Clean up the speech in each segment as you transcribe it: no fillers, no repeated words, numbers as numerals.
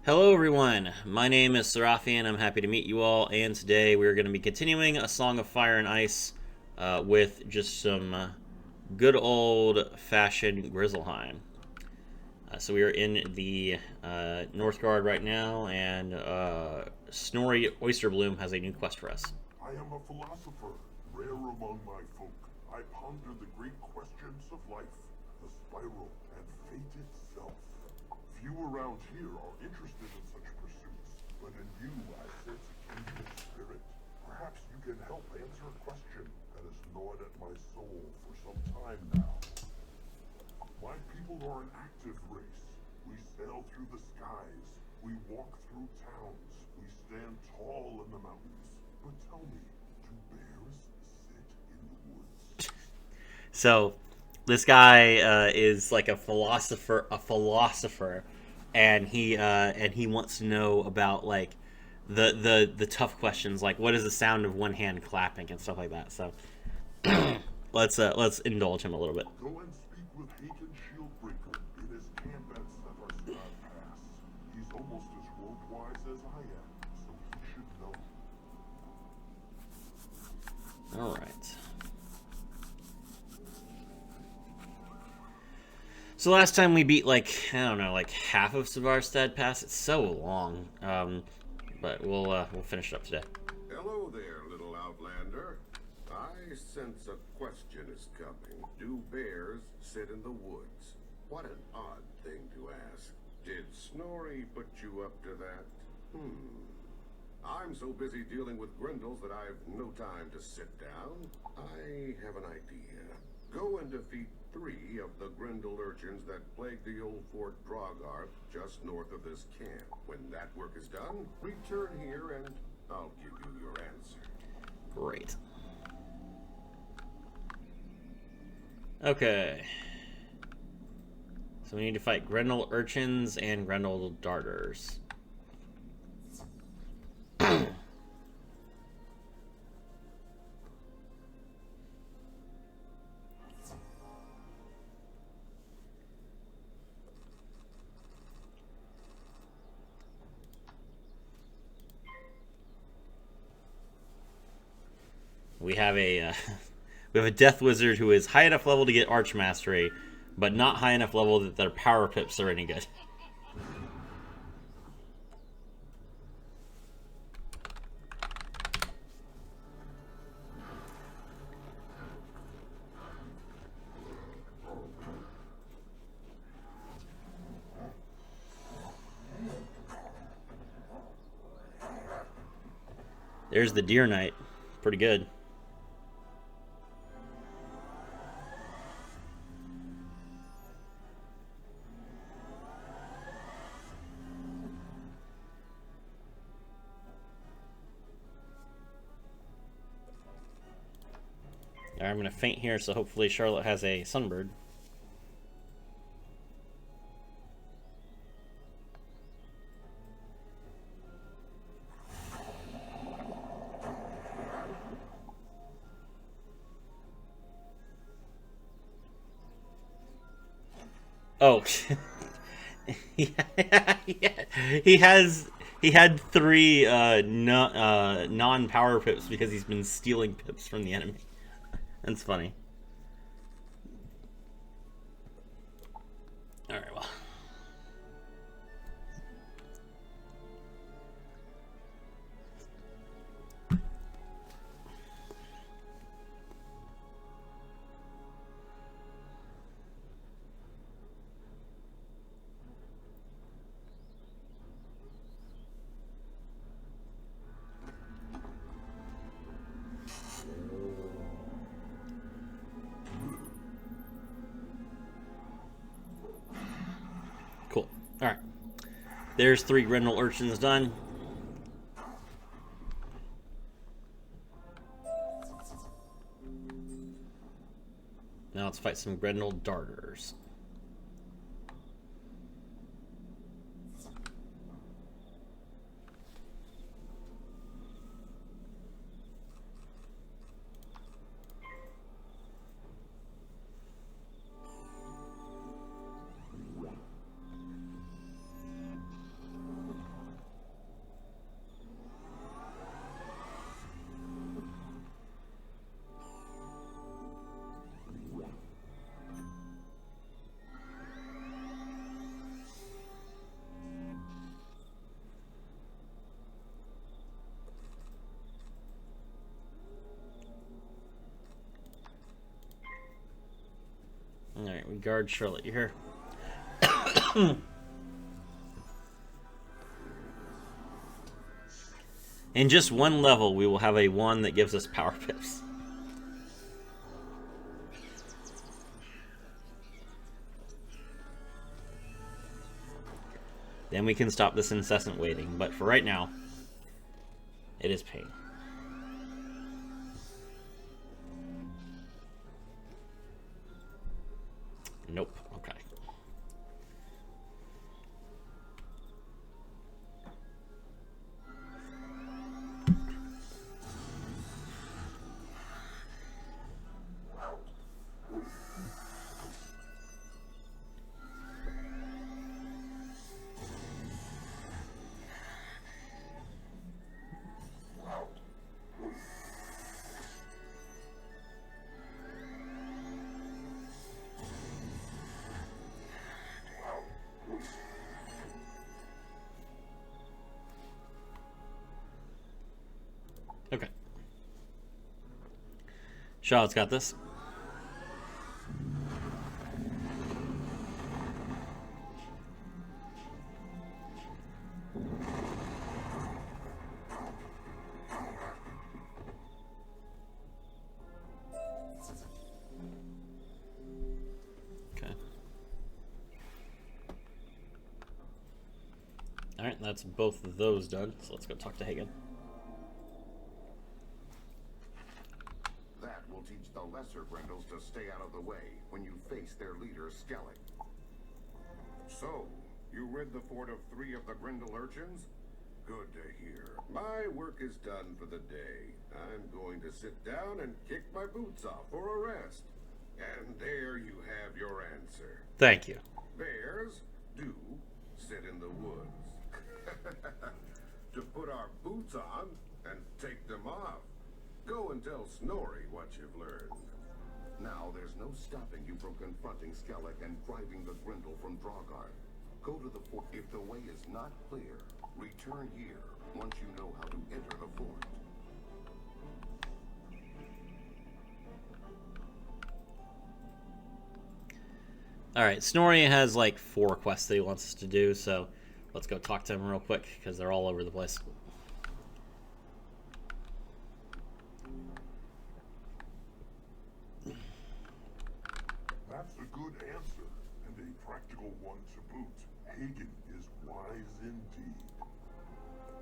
Hello everyone, my name is Serafi and I'm happy to meet you all, and today we're going to be continuing A Song of Fire and Ice with just some good old-fashioned Grizzleheim. So we are in the Northgard right now, and Snorri Oysterbloom has a new quest for us. I am a philosopher, rare among my folk. I ponder the great questions of life, the spiral, and fate itself. Few around here are interested in such pursuits, but in you I sense a kindred spirit. Perhaps you can help answer a question that has gnawed at my soul for some time now. My people are an active race. We sail through the skies. We walk through towns. We stand tall in the mountains. But tell me, do bears sit in the woods? So this guy is like a philosopher, and he wants to know about like the tough questions, like what is the sound of one hand clapping and stuff like that. So let's indulge him a little bit. Go and speak with Haken Shieldbreaker in his camp at Sevarstad Pass. He's almost as road-wise as I am, so he should know. All right. So last time we beat like I don't know, like half of Savarstad Pass. It's so long, but we'll finish it up today. Hello there, little outlander. I sense a question is coming. Do bears sit in the woods? What an odd thing to ask. Did Snorri put you up to that? I'm so busy dealing with Grendels that I've no time to sit down. I have an idea. Go and defeat 3 of the Grendel urchins that plague the old Fort Drogarth just north of this camp. When that work is done, return here and I'll give you your answer. Great. Okay. So we need to fight Grendel urchins and Grendel darters. We have a we have a death wizard who is high enough level to get arch mastery, but not high enough level that their power pips are any good. There's the Deer Knight. Pretty good. Alright, I'm going to faint here, so hopefully Charlotte has a Sunbird. Oh, yeah, he had 3 non-power pips because he's been stealing pips from the enemy. That's funny. All right, well. Cool. All right. There's 3 Grendel urchins done. Now let's fight some Grendel darters. Guard Charlotte, you here? In just one level, we will have a one that gives us power pips. Then we can stop this incessant waiting. But for right now, it is pain. Nope. Okay. Okay. Charlotte's got this. Okay. Alright, that's both of those done. So let's go talk to Hagen. Teach the lesser Grendels to stay out of the way when you face their leader, Skellig. So, you rid the fort of 3 of the Grendel urchins? Good to hear. My work is done for the day. I'm going to sit down and kick my boots off for a rest. And there you have your answer. Thank you. Bears do sit in the woods. To put our boots on and take them off. Go and tell Snorri what you've learned. Now there's no stopping you from confronting Skellig and driving the Grendel from Draugr. Go to the fort. If the way is not clear, return here once you know how to enter the fort. Alright, Snorri has like 4 quests that he wants us to do, so let's go talk to him real quick, because they're all over the place. That's a good answer, and a practical one to boot. Hagen is wise indeed.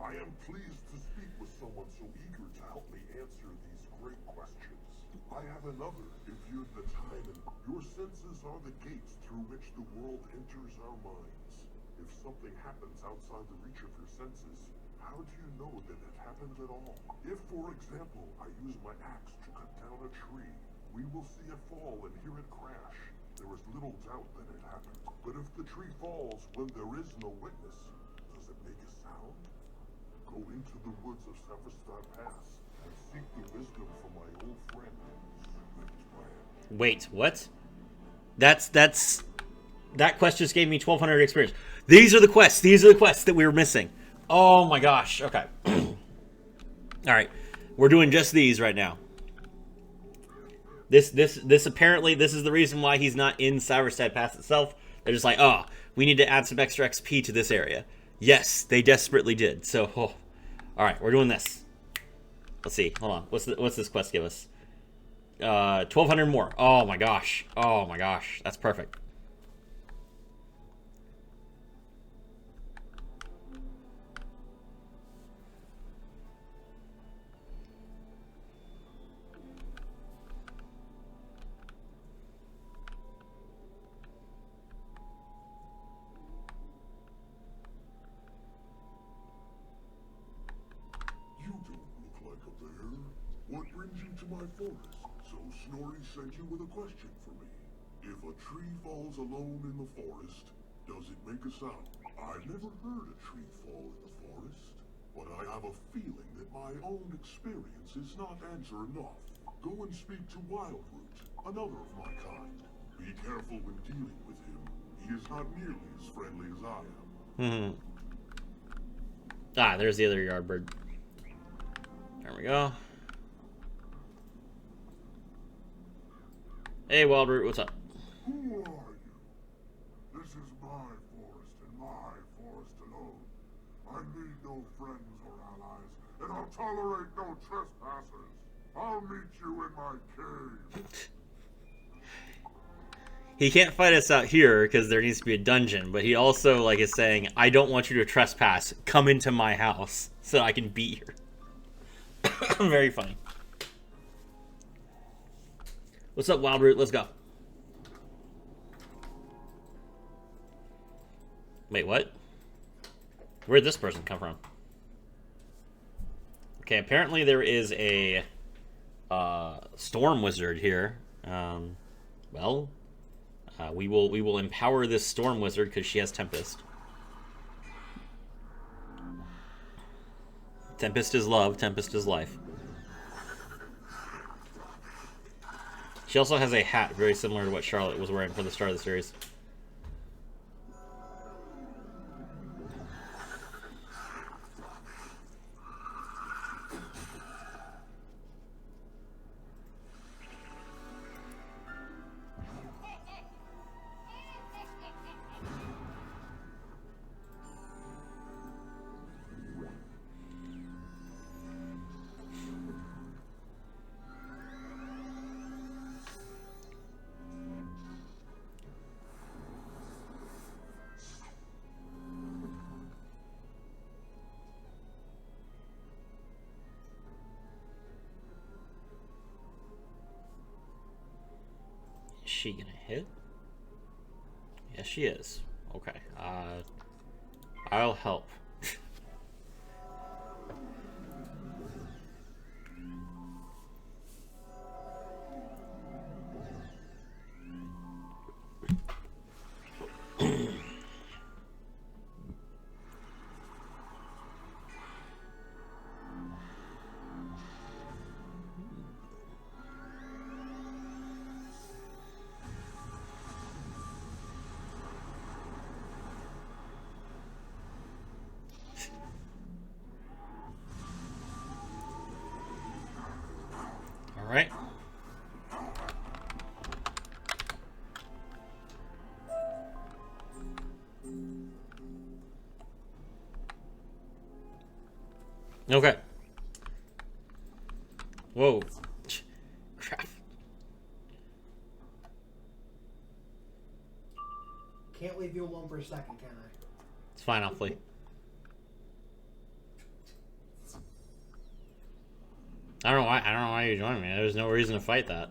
I am pleased to speak with someone so eager to help me answer these great questions. I have another, if you've the time, and your senses are the gates through which the world enters our minds. If something happens outside the reach of your senses, how do you know that it happened at all? If, for example, I use my axe to cut down a tree, we will see it fall and hear it crash. There is little doubt that it happened. But if the tree falls when there is no witness, does it make a sound? Go into the woods of Severstad Pass and seek the wisdom from my old friend, Vigrid. Wait, what? That quest just gave me 1200 experience. These are the quests. These are the quests that we were missing. Oh my gosh. Okay. Alright. We're doing just these right now. This apparently, this is the reason why he's not in Severstad Pass itself. They're just like, oh, we need to add some extra XP to this area. Yes, they desperately did. So, oh. Alright, we're doing this. Let's see. Hold on. What's this quest give us? 1200 more. Oh my gosh. Oh my gosh. That's perfect. What brings you to my forest? So Snorri sent you with a question for me. If a tree falls alone in the forest, does it make a sound? I've never heard a tree fall in the forest, but I have a feeling that my own experience is not answer enough. Go and speak to Wildroot, another of my kind. Be careful when dealing with him. He is not nearly as friendly as I am. Ah, there's the other Yardbird. There we go. Hey, Wildroot, what's up? Who are I need no friends or allies, and I'll tolerate no trespassers. I'll meet you in my cave. He can't fight us out here because there needs to be a dungeon, but he also like is saying, I don't want you to trespass. Come into my house so I can be here. Very funny. What's up, Wild Root? Let's go. Wait, what? Where'd this person come from? Okay, apparently there is a storm wizard here. We will empower this storm wizard because she has Tempest. Tempest is love. Tempest is life. She also has a hat very similar to what Charlotte was wearing for the start of the series. Is she gonna hit? Yes, she is. Okay. I'll help. All right. Okay. Whoa. Crap. Can't leave you alone for a second, can I? It's fine, I'll flee. I don't know why you joined me. There's no reason to fight that.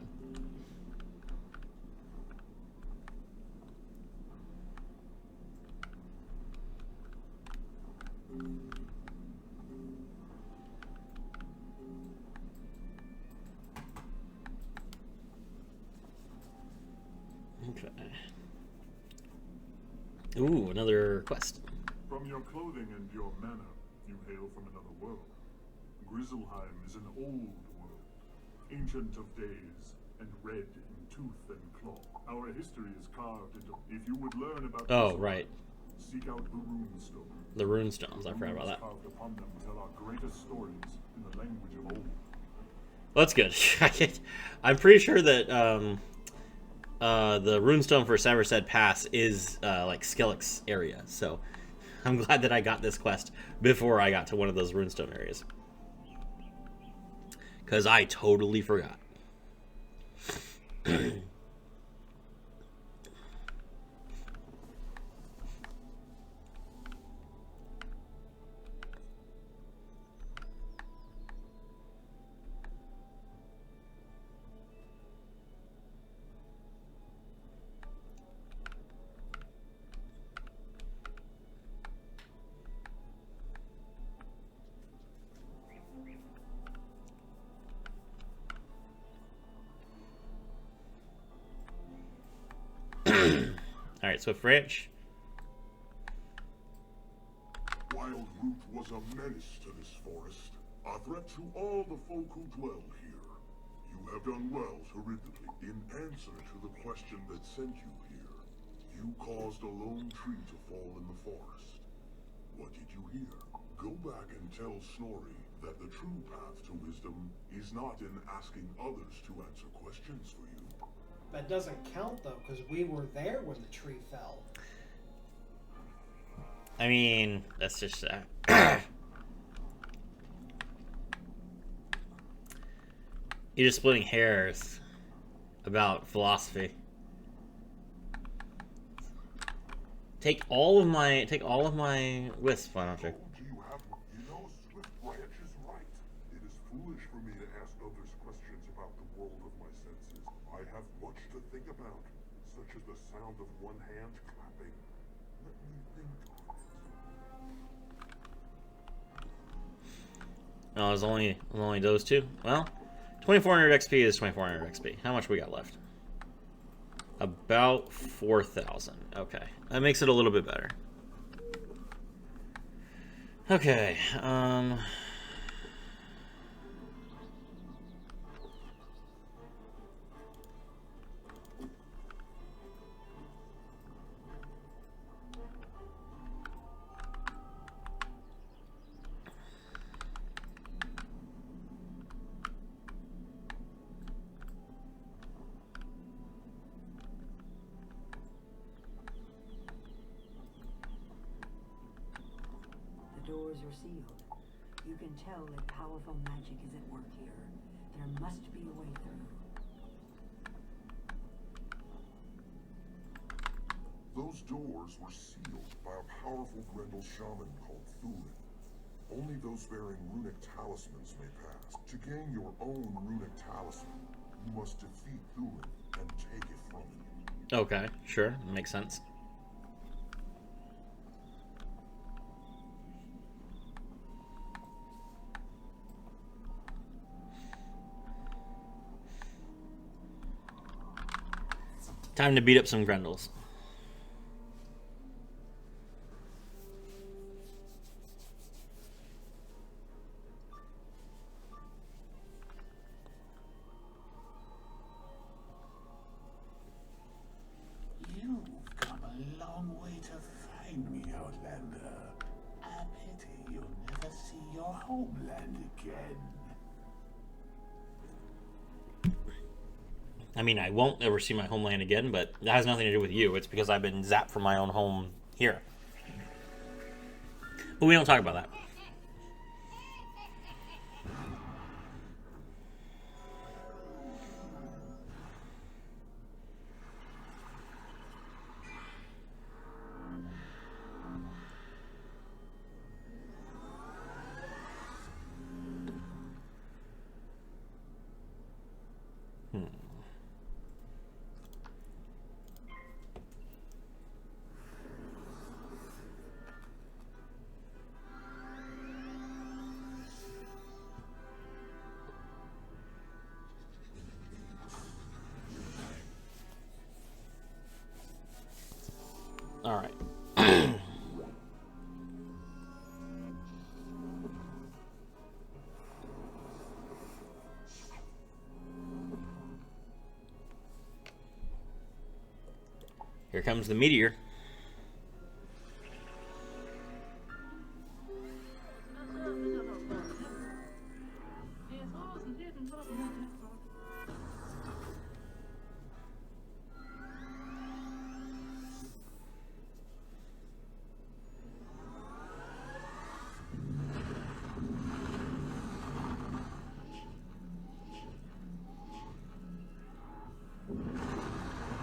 Okay. Ooh, another quest. From your clothing and your manner, you hail from another world. Grizzleheim is an old world, ancient of days, and red in tooth and claw. Our history is carved into... If you would learn about... Oh, right. Seek out the runestone. The runestones, I forgot about that. Carved upon them tell our greatest stories in the language of old. Well, that's good. I'm pretty sure that the runestone for Severstead Pass is like Skellig's area, so I'm glad that I got this quest before I got to one of those runestone areas. Because I totally forgot. Alright, Swift Branch. Wild Root was a menace to this forest, a threat to all the folk who dwell here. You have done well to rid the place. In answer to the question that sent you here, you caused a lone tree to fall in the forest. What did you hear? Go back and tell Snorri that the true path to wisdom is not in asking others to answer questions for you. That doesn't count, though, because we were there when the tree fell. I mean, that's just you're just splitting hairs about philosophy. Take all of my wisp, why don't you? Do you have... You know, Swift Branch is right. It is foolish for me to ask others questions about the world of my senses. I have much to think about, such as the sound of one hand clapping. Let me think on it. No, there's only those two. Well, 2400 XP is 2400 XP. How much we got left? About 4,000. Okay, that makes it a little bit better. Okay, The doors are sealed. You can tell that powerful magic is at work here. There must be a way through. Those doors were sealed by a powerful Grendel shaman called Thulin. Only those bearing runic talismans may pass. To gain your own runic talisman, you must defeat Thulin and take it from him. okay, sure, makes sense. Time to beat up some Grendels. You've come a long way to find me, Outlander. I pity you'll never see your homeland again. I mean, I won't ever see my homeland again, but that has nothing to do with you. It's because I've been zapped from my own home here. But we don't talk about that. All right. Here comes the meteor.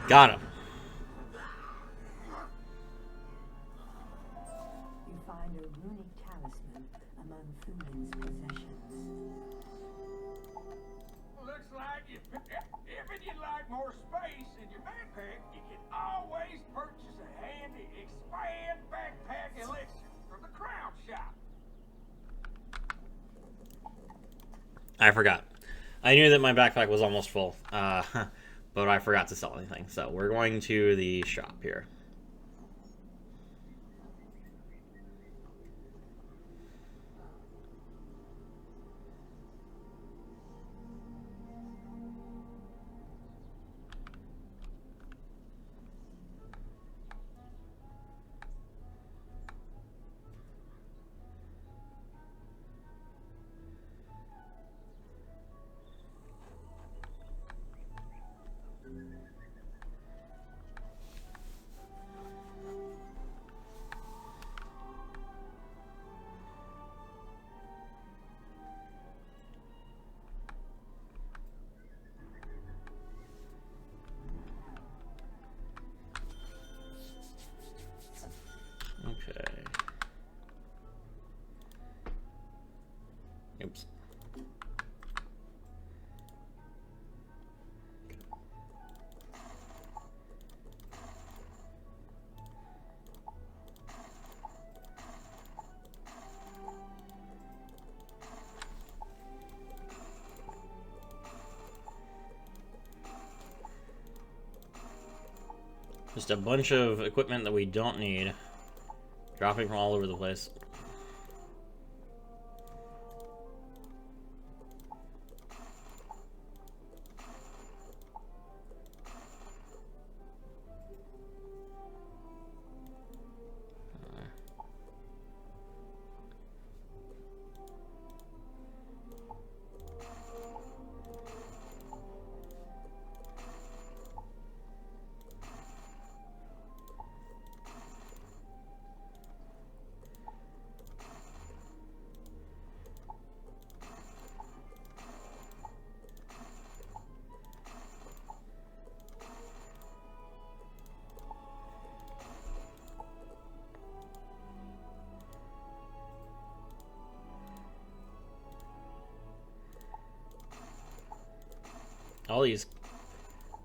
Got him. You find a runic talisman among Thulin's possessions. Looks like if you'd like more space in your backpack, you can always purchase a handy expand backpack elixir from the Crown Shop. I forgot. I knew that my backpack was almost full, but I forgot to sell anything. So we're going to the shop here. Just a bunch of equipment that we don't need. Dropping from all over the place.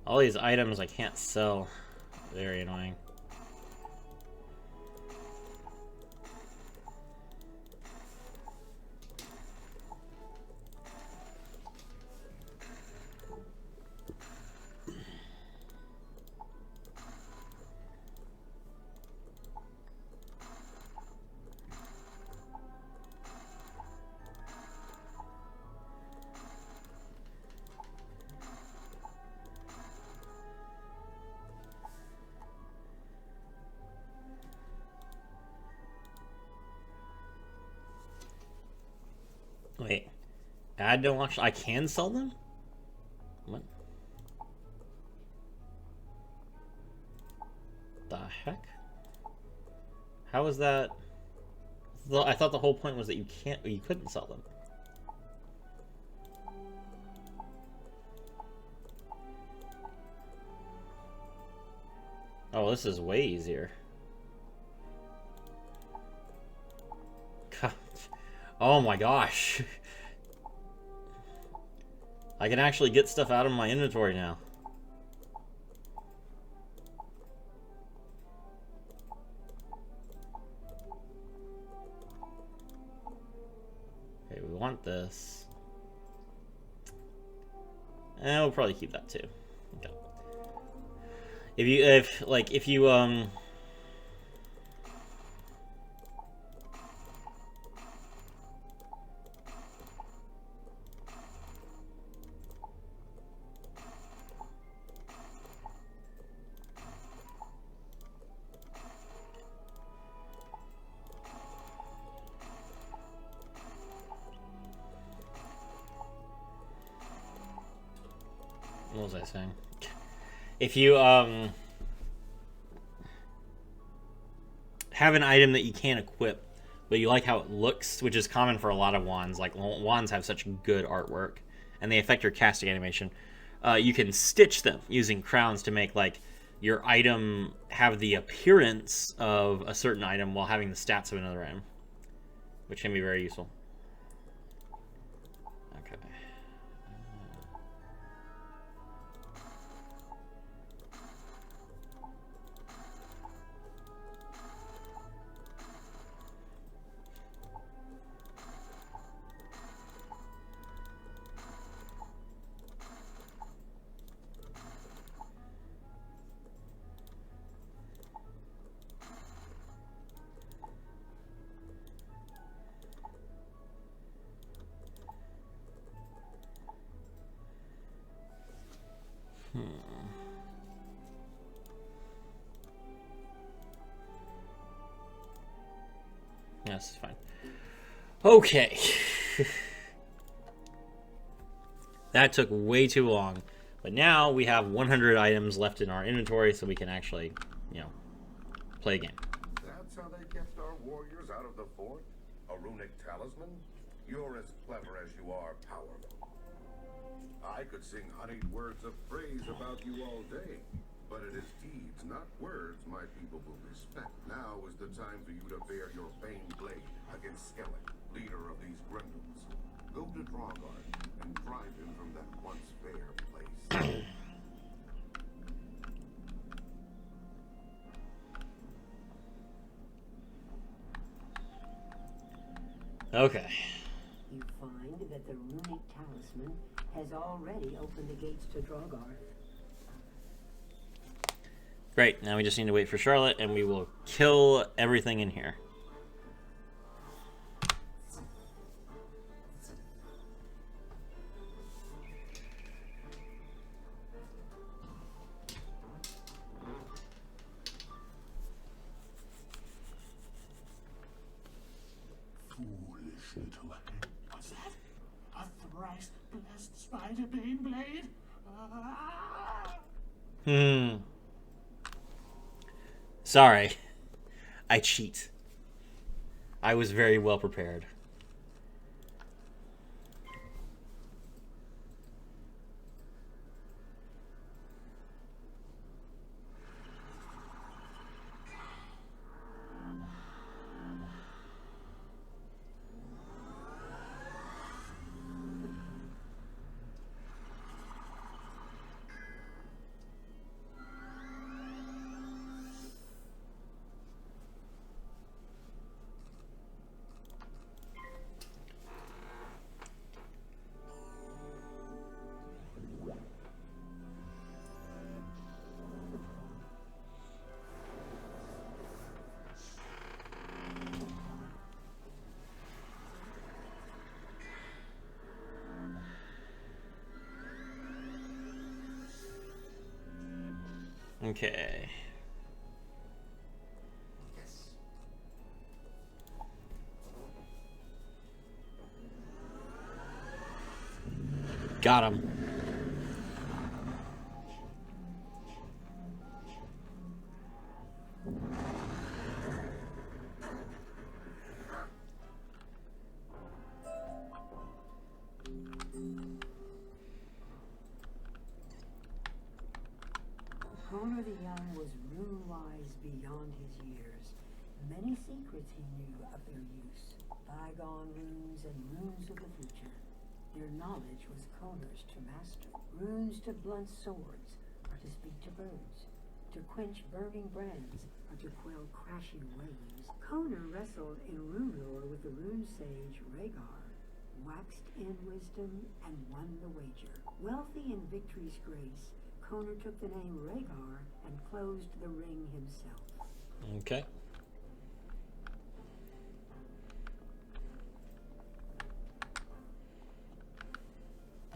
All these items I can't sell. Very annoying. Wait, add to launch. I can sell them? What? The heck? How is that? I thought the whole point was that you couldn't sell them. Oh, this is way easier. God. Oh my gosh. I can actually get stuff out of my inventory now. Okay, we want this. And we'll probably keep that too. Okay. If you what was I saying? If you have an item that you can't equip, but you like how it looks, which is common for a lot of wands, like wands have such good artwork, and they affect your casting animation, you can stitch them using crowns to make like your item have the appearance of a certain item while having the stats of another item, which can be very useful. Okay. Yes, it's fine. Okay. That took way too long. But now we have 100 items left in our inventory, so we can actually, you know, play a game. That's how they kept our warriors out of the fort? A runic talisman? You're as clever as you are powerful. I could sing honeyed words of praise about you all day, but it is deeds, not words, my people will respect. Now is the time for you to bear your bane blade against Skeleton, leader of these Grendels. Go to Drawguard and drive him from that once fair place. Okay. You find that the runic talisman has already opened the gates to Drawguard. Great, now we just need to wait for Charlotte, and we will kill everything in here. Foolish little head. What's that? A thrice blessed spider bane blade? Sorry. I cheat. I was very well prepared. Okay. Got him. Connor the Young was rune-wise beyond his years. Many secrets he knew of their use. Bygone runes and runes of the future. Their knowledge was Connor's to master. Runes to blunt swords, or to speak to birds. To quench burning brands, or to quell crashing waves. Connor wrestled in rune lore with the rune sage Rhaegar. Waxed in wisdom and won the wager. Wealthy in victory's grace, Connor took the name Rhaegar and closed the ring himself. Okay.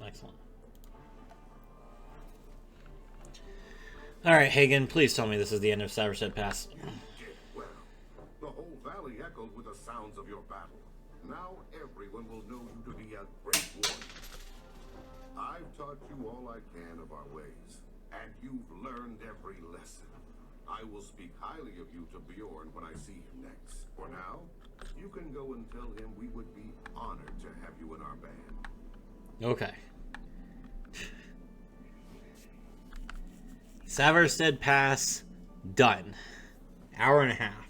Excellent. Alright, Hagen, please tell me this is the end of Saverstead Pass. You did well. The whole valley echoed with the sounds of your battle. Now everyone will know you to be a great warrior. I've taught you all I can of our ways, and you've learned every lesson. I will speak highly of you to Bjorn when I see him next. For now, you can go and tell him we would be honored to have you in our band. Okay. Saverstead Pass, done. Hour and a half.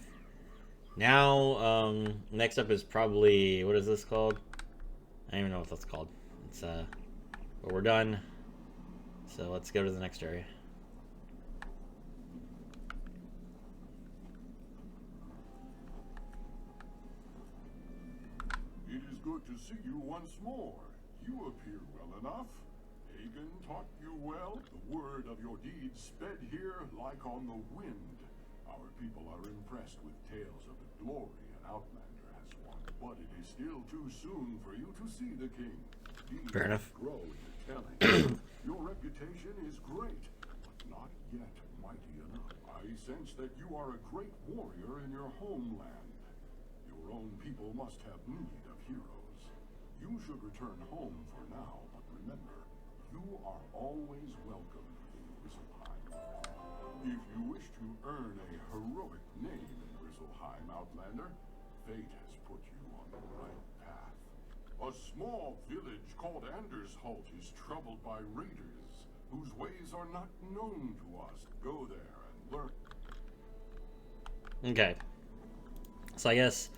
Now, next up is probably, what is this called? I don't even know what that's called. It's, but we're done. So let's go to the next area. It is good to see you once more. You appear well enough. Hagen taught you well. The word of your deeds sped here like on the wind. Our people are impressed with tales of the glory an Outlander has won. But it is still too soon for you to see the king. Fair enough. Grow in the telling. Your reputation is great, but not yet mighty enough. I sense that you are a great warrior in your homeland. Your own people must have need of heroes. You should return home for now, but remember, you are always welcome in Wisselheim. If you wish to earn a heroic name in Wisselheim, Outlander, fate has put you on the right path. A small village called Andersholt is troubled by raiders, whose ways are not known to us. Go there and learn. Okay. So I guess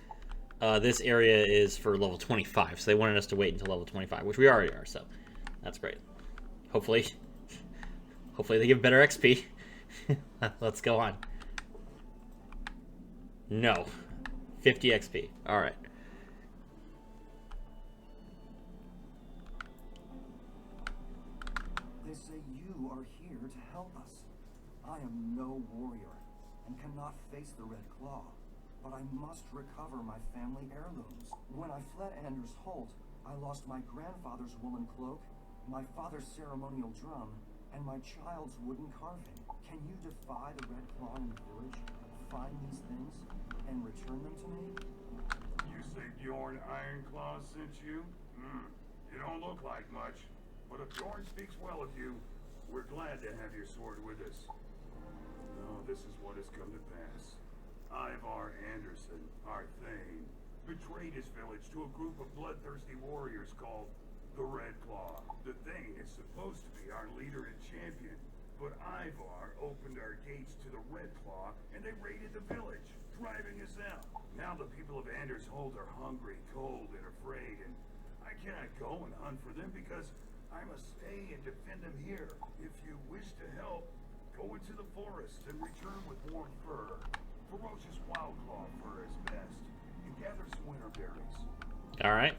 this area is for level 25, so they wanted us to wait until level 25, which we already are, so that's great. Hopefully they give better XP. Let's go on. No. 50 XP. Alright. They say you are here to help us. I am no warrior and cannot face the Red Claw, but I must recover my family heirlooms. When I fled Anders Holt, I lost my grandfather's woolen cloak, my father's ceremonial drum, and my child's wooden carving. Can you defy the Red Claw in the village, find these things, and return them to me? You say Bjorn Ironclaw sent you? You don't look like much, but if Bjorn speaks well of you, we're glad to have your sword with us. No, this is what has come to pass. Ivar Anderson, our Thane, betrayed his village to a group of bloodthirsty warriors called the Red Claw. The Thane is supposed to be our leader and champion, but Ivar opened our gates to the Red Claw and they raided the village, driving us out. Now the people of Anders Holt are hungry, cold, and afraid, and I cannot go and hunt for them because I must stay and defend them here. If you wish to help, go into the forest and return with warm fur. Ferocious wildclaw fur is best. And gather some winter berries. Alright.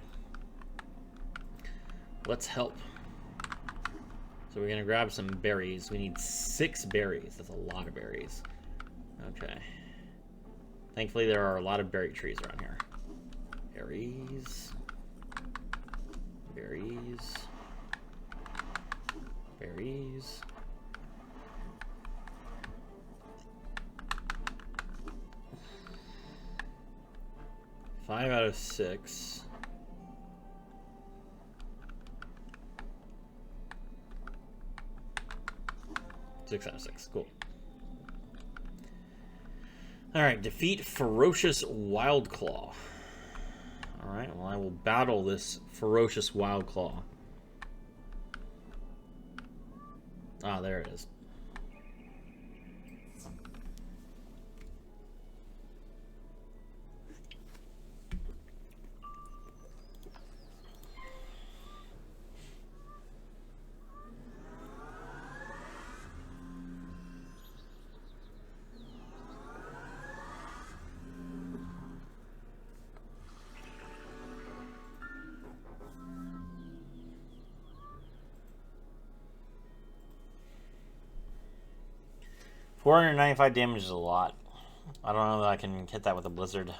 Let's help. So we're gonna grab some berries. We need 6 berries. That's a lot of berries. Okay. Thankfully there are a lot of berry trees around here. Berries. Berries. Berries. Five out of 6. Six out of 6. Cool. Alright, defeat Ferocious Wildclaw. Alright, well I will battle this Ferocious Wildclaw. Ah, there it is. $495 damage is a lot. I don't know that I can hit that with a blizzard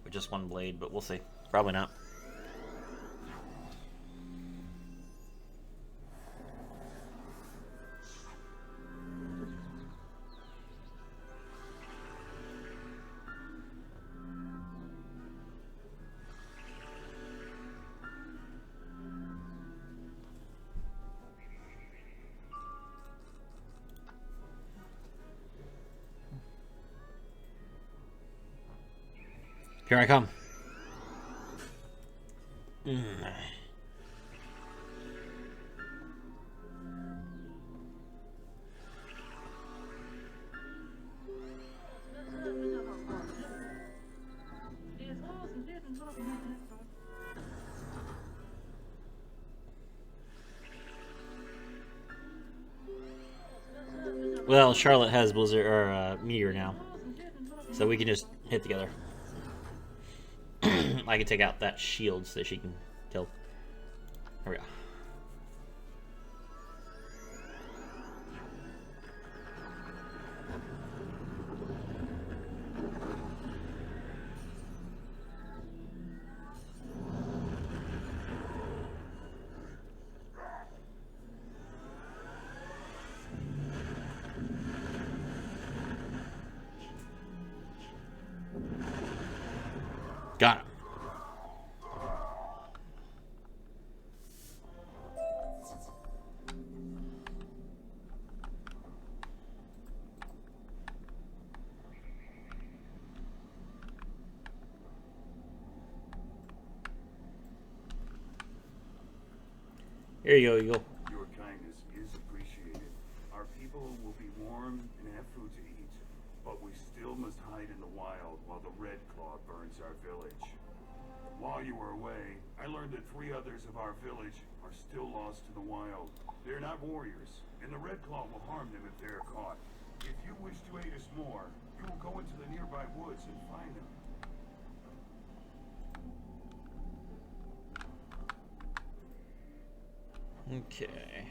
with just one blade, but we'll see. Probably not. Here I come. Well, Charlotte has Blizzard or Meteor now, so we can just hit together. I can take out that shield so that she can kill. There we go. Got him. Here you go, Eagle. Your kindness is appreciated. Our people will be warm and have food to eat, but we still must hide in the wild while the Red Claw burns our village. While you were away, I learned that 3 others of our village are still lost to the wild. They're not warriors, and the Red Claw will harm them if they are caught. If you wish to aid us more, you will go into the nearby woods and find them. Okay.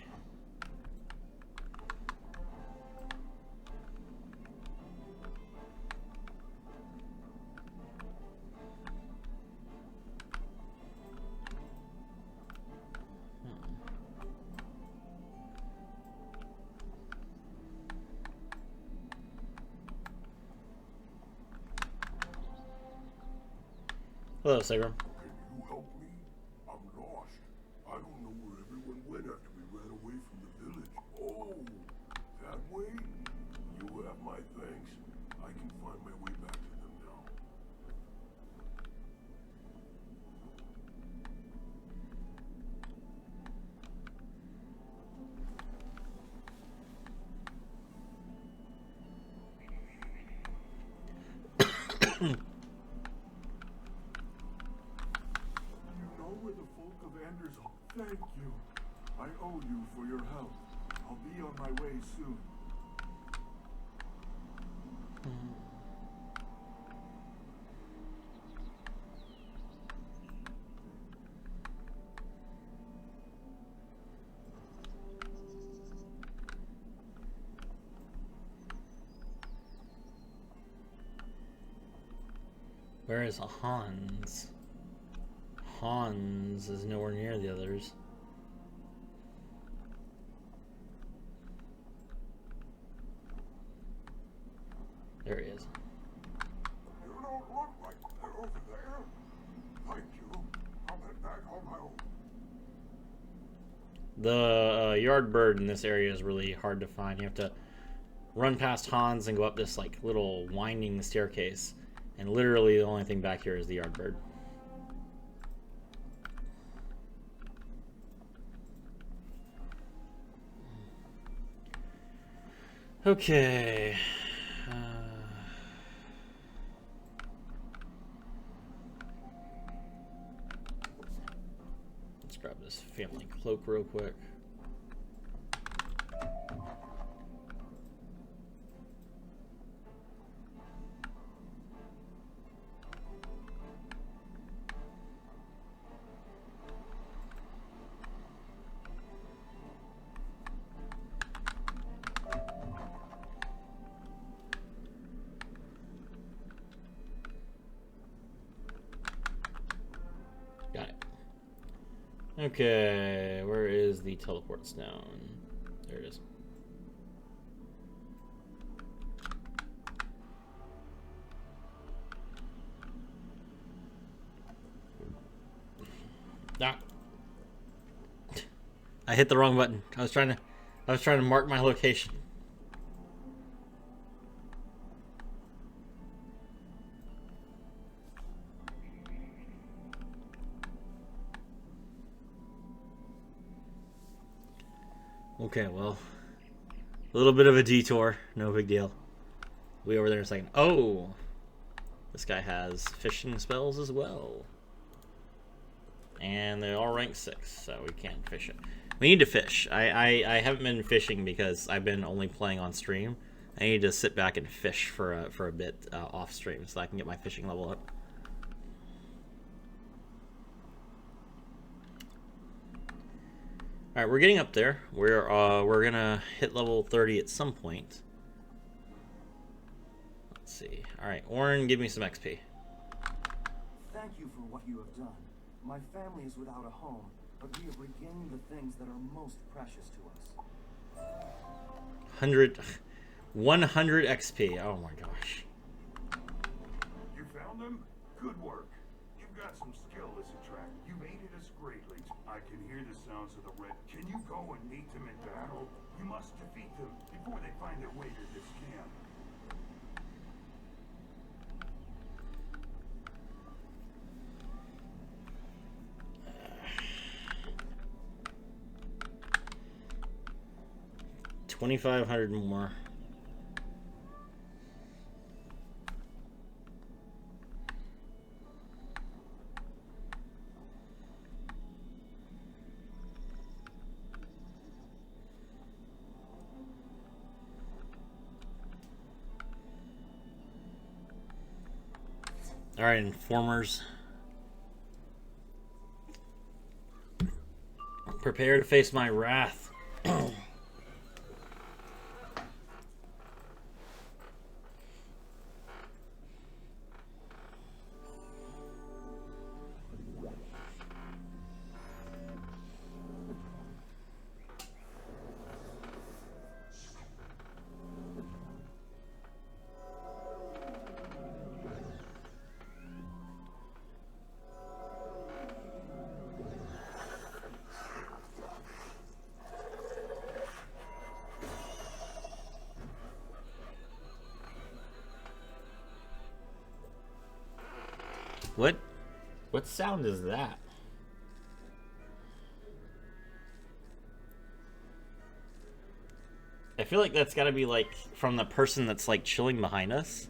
Hello, Sigram. Can you help me? I'm lost. I don't know where everyone went after we ran away from the village. Oh, that way? You have my thanks. I can find my way back to them now. You know where the folk of Anders are? Thank you. I owe you for your help. I'll be on my way soon. Where is Hans? Hans is nowhere near the others. There he is. You don't look like they're over there. Thank you. I'll head back on my own. The yard bird in this area is really hard to find. You have to run past Hans and go up this like little winding staircase. And literally the only thing back here is the yard bird. Okay. Let's grab this family cloak real quick. Got it. Okay, where is the teleport stone? There it is. Ah. I hit the wrong button. I was trying to mark my location. Okay, well, a little bit of a detour, no big deal. We'll be over there in a second. Oh, this guy has fishing spells as well. And they're all rank 6, so we can't fish it. We need to fish. I haven't been fishing because I've been only playing on stream. I need to sit back and fish for a bit off stream so I can get my fishing level up. All right, we're getting up there. We're gonna hit level 30 at some point. Let's see. All right, Orin, give me some XP. Thank you for what you have done. My family is without a home, but we have regained the things that are most precious to us. 100 XP. Oh my gosh. You found them? Good work. You've got some skill as a track. You've aided us greatly. I can hear the sounds of the red. Can you go and meet them in battle? You must defeat them before they find their way to this camp. $2,500 more. All right, informers. Prepare to face my wrath. What sound is that? I feel like that's gotta be like from the person that's like chilling behind us.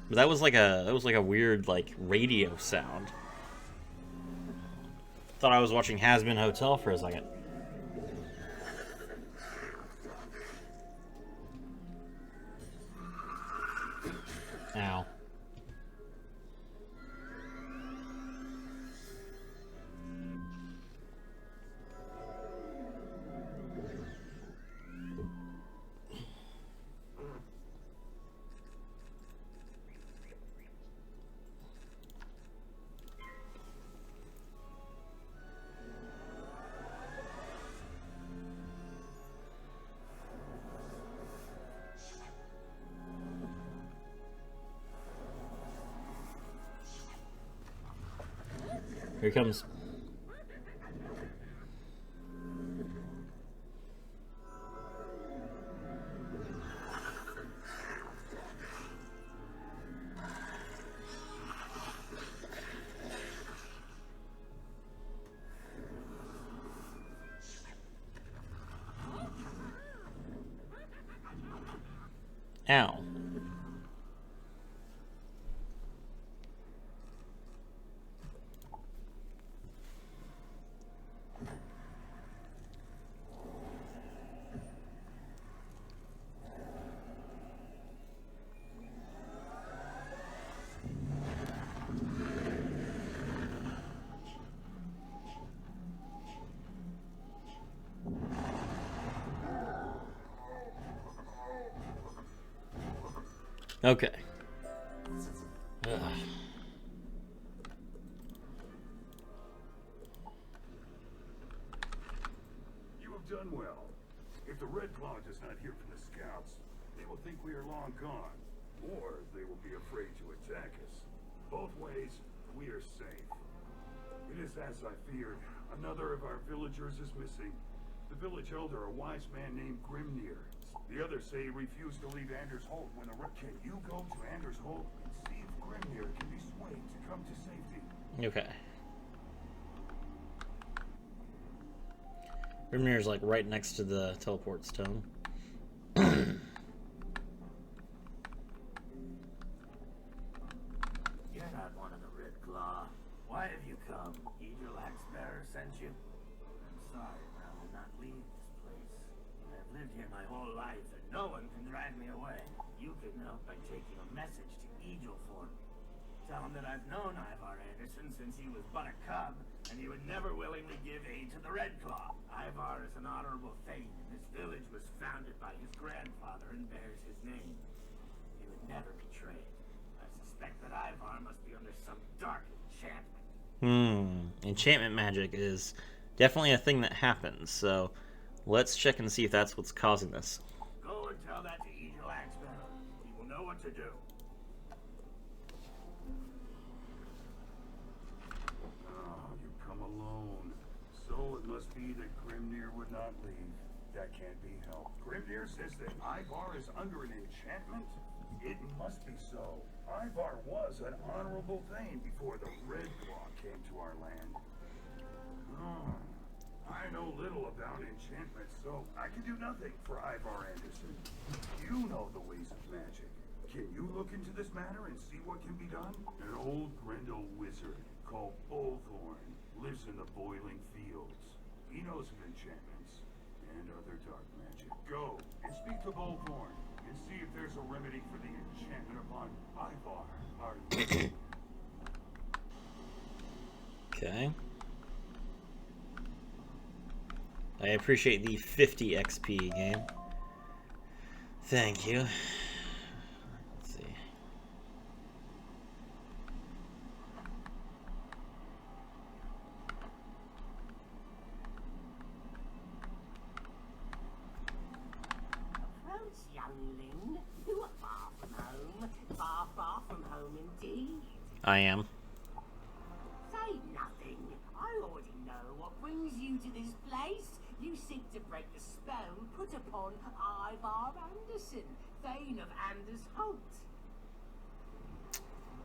But that was like a weird like radio sound. Thought I was watching Has Been Hotel for a second. Ow. Here he comes. Ow. Okay. Ugh. You have done well. If the Red Claw does not hear from the scouts, they will think we are long gone, or they will be afraid to attack us. Both ways, we are safe. It is as I feared. Another of our villagers is missing. The village elder, a wise man named Grimnir. The others say he refused to leave Anders Holt when the Can you go to Anders Holt and see if Grimnir can be swayed to come to safety? Okay. Grimnir's like right next to the teleport stone. You're not one of the Red Claw. Why have you come? Eagle Axe Bearer sent you? I'm sorry, but I will not leave this place. I've lived here my whole life, and no one can drag me away. You can help by taking a message to Eagle for me. Tell him that I've known Ivar Anderson since he was but a cub, and he would never willingly give aid to the Red Claw. Ivar is an honorable thane, and this village was founded by his grandfather and bears his name. He would never betray it. I suspect that Ivar must be under some dark enchantment. Enchantment magic is definitely a thing that happens, so let's check and see if that's what's causing this. Go and tell that to Eagle Axe Bearer. He will know what to do. Oh, you come alone. So it must be that Grimnir would not leave. That can't be helped. Grimnir says that Ivar is under an enchantment? It must be so. Ivar was an honorable thane before the Red Claw came to our land. I know little about enchantments, so I can do nothing for Ivar Anderson. You know the ways of magic. Can you look into this matter and see what can be done? An old Grendel wizard called Bullthorn lives in the boiling fields. He knows of enchantments and other dark magic. Go and speak to Bullthorn and see if there's a remedy for the enchantment upon Ivar, our lord. Okay. I appreciate the 50 XP game. Thank you. Let's see. Approach, youngling. You are far from home. Far, far from home indeed. I am. Say nothing. I already know what brings you to this place. You seek to break the spell put upon Ivar Anderson, Thane of Anders Holt.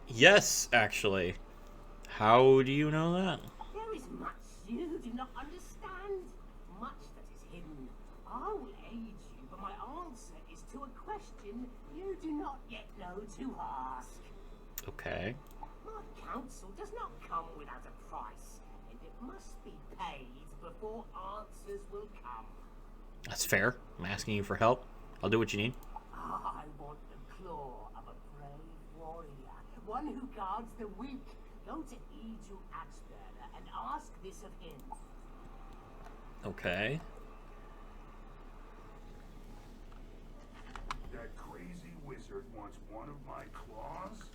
Yes, actually. How do you know that? There is much you do not understand, much that is hidden. I will aid you, but my answer is to a question you do not yet know to ask. Okay. My counsel does not come without a price, and it must be paid before answers will come. That's fair. I'm asking you for help. I'll do what you need. I want the claw of a brave warrior, one who guards the weak. Go to Egil Axberger and ask this of him. Okay. That crazy wizard wants one of my claws?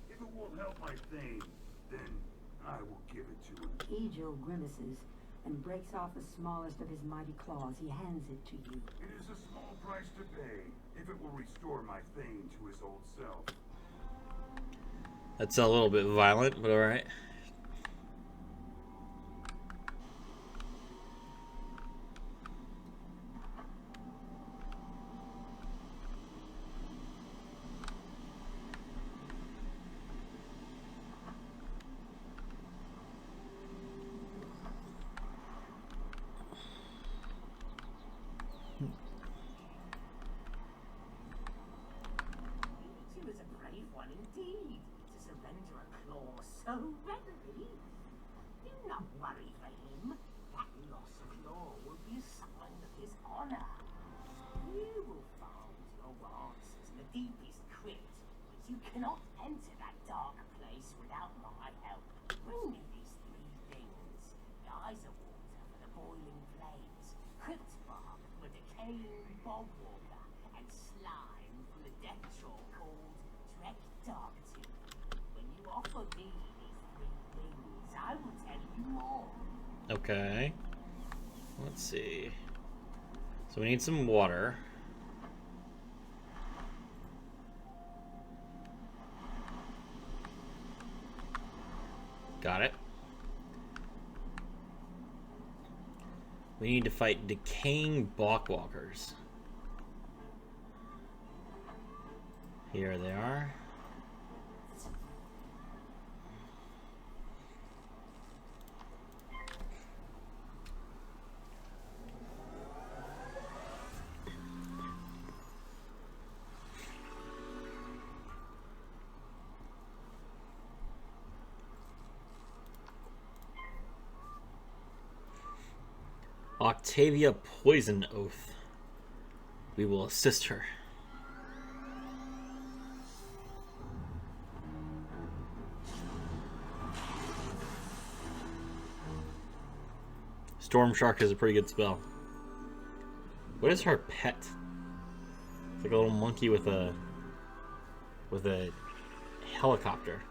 If it will help my thane, then I will give it to him. Egil grimaces and breaks off the smallest of his mighty claws. He hands it to you. It is a small price to pay, if it will restore my thane to his old self. That's a little bit violent, but alright. Egil is a brave one indeed, to surrender a claw so readily. Do not worry for him. That lost claw will be a sign of his honor. You will find your answers in the deepest crypt, but you cannot enter that dark place without my help. Bring me these three things: geyser water for the boiling flames, crypt bark from a decaying bog walker, and slime from the death troll called Trek Darktooth. When you offer me these three things, I will tell you more. Okay. Let's see. So we need some water. Got it. We need to fight decaying bogwalkers. Here they are. Octavia Poison Oath. We will assist her. Storm Shark is a pretty good spell. What is her pet? It's like a little monkey with a helicopter.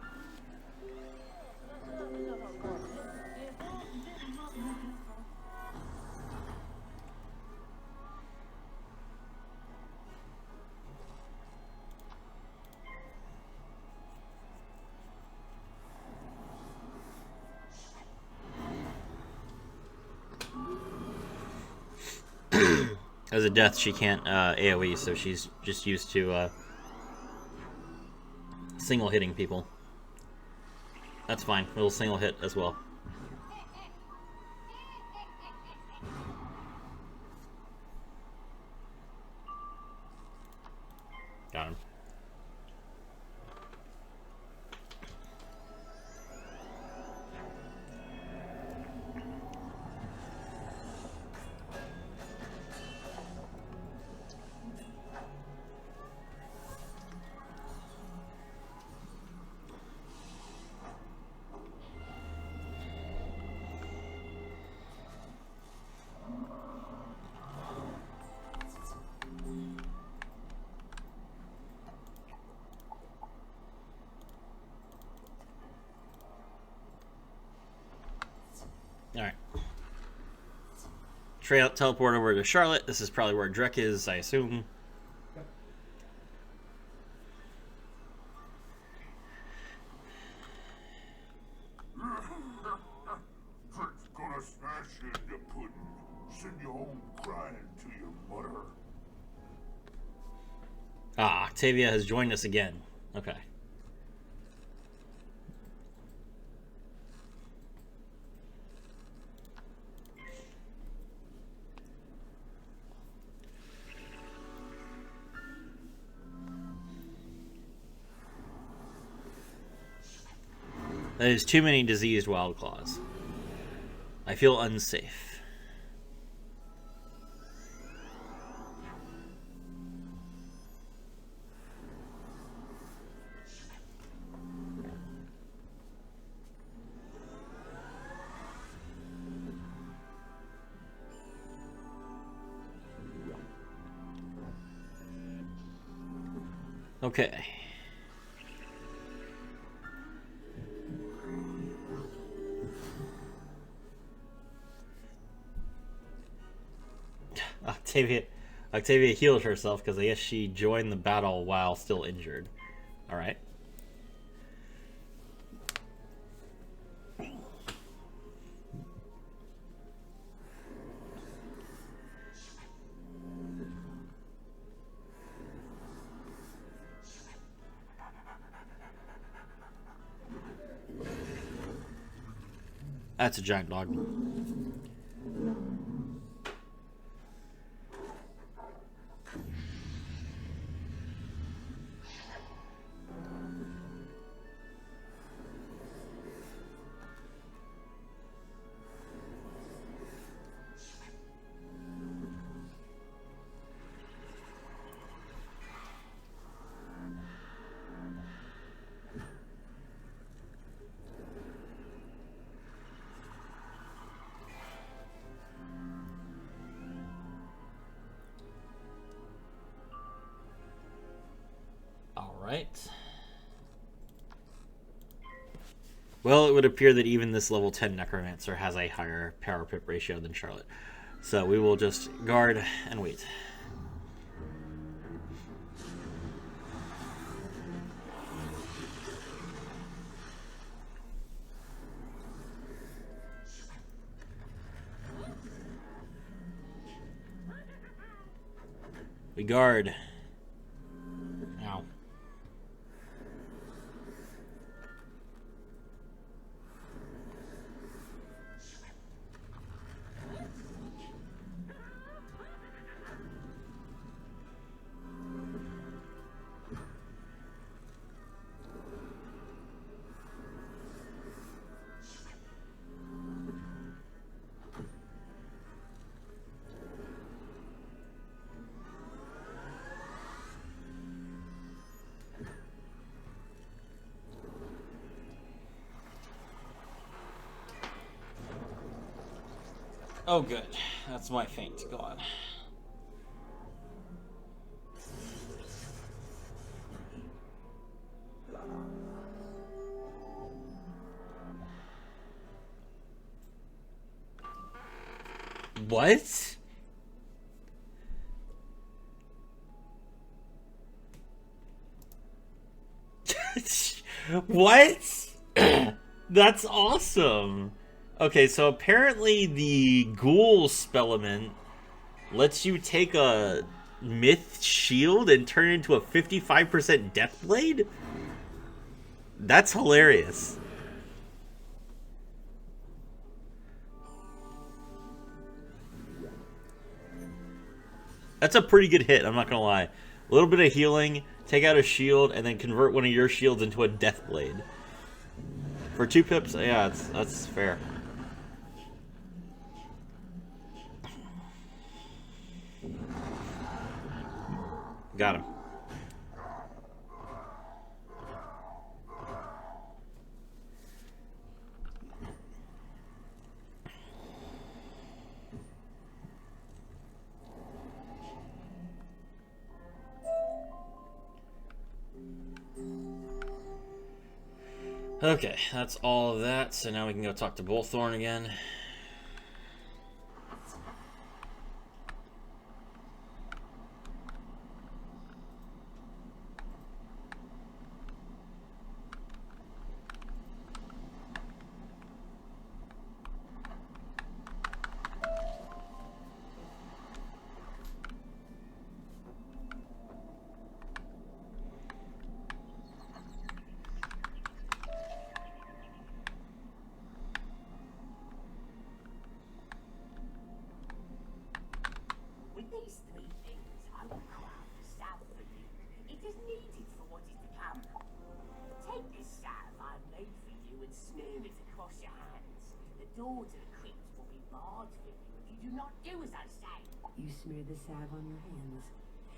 As a death, she can't AoE, so she's just used to single hitting people. That's fine. It'll single hit as well. Got him. Alright. Teleport over to Charlotte. This is probably where Drek is, I assume. Kurt's gonna smash you into pudding. Send you home crying to your mother. Ah, Octavia has joined us again. Okay. That is too many diseased wild claws. I feel unsafe. Okay. Octavia healed herself because I guess she joined the battle while still injured. All right. That's a giant dog. Right. Well, it would appear that even this level 10 Necromancer has a higher power pip ratio than Charlotte. So we will just guard and wait. We guard. Ow. Oh, good. That's my feint gone. What? What? That's awesome. Okay, so apparently the ghoul spellament lets you take a myth shield and turn it into a 55% death blade? That's hilarious. That's a pretty good hit, I'm not gonna lie. A little bit of healing, take out a shield, and then convert one of your shields into a death blade. For 2 pips, yeah, that's fair. Got him. Okay, that's all of that. So now we can go talk to Bullthorn again. wash your hands. The door to the crypt will be barred for you if you do not do as I say. You smear the salve on your hands.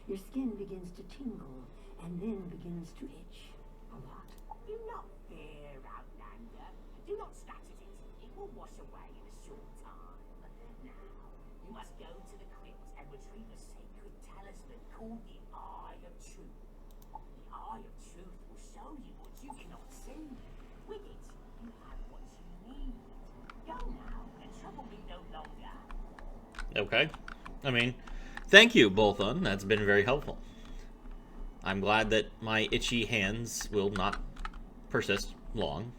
Your skin begins to tingle and then begins to itch a lot. Do not fear, Outlander. Do not scratch at it. It will wash away in a short time. Now, you must go to the crypt and retrieve a sacred talisman called the Eye of Truth. The Eye of Truth will show you what you cannot see. With it, you have what you need. Go now and trouble me no longer. Okay. I mean, thank you, Bolthun. That's been very helpful. I'm glad that my itchy hands will not persist long.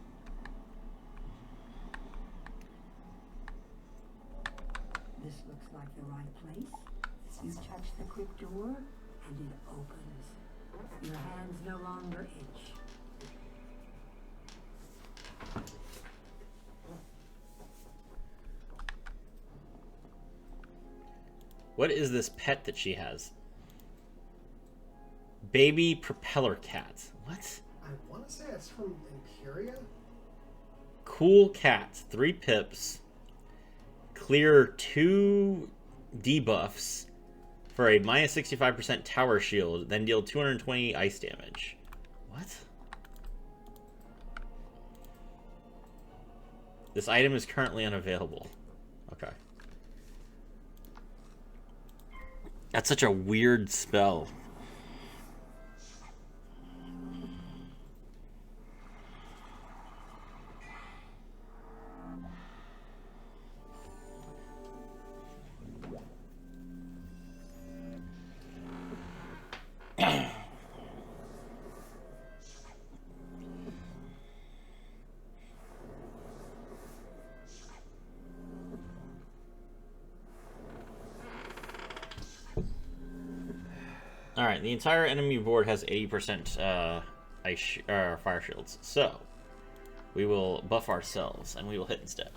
This looks like the right place. You touch the crypt door, and it opens. Your hands no longer itch. What is this pet that she has? Baby propeller cat. What? I want to say it's from Imperia. Cool cat. 3 pips. Clear 2 debuffs for a minus 65% tower shield, then deal 220 ice damage. What? This item is currently unavailable. Okay. That's such a weird spell. Alright, the entire enemy board has 80% fire shields. So, we will buff ourselves, and we will hit instead.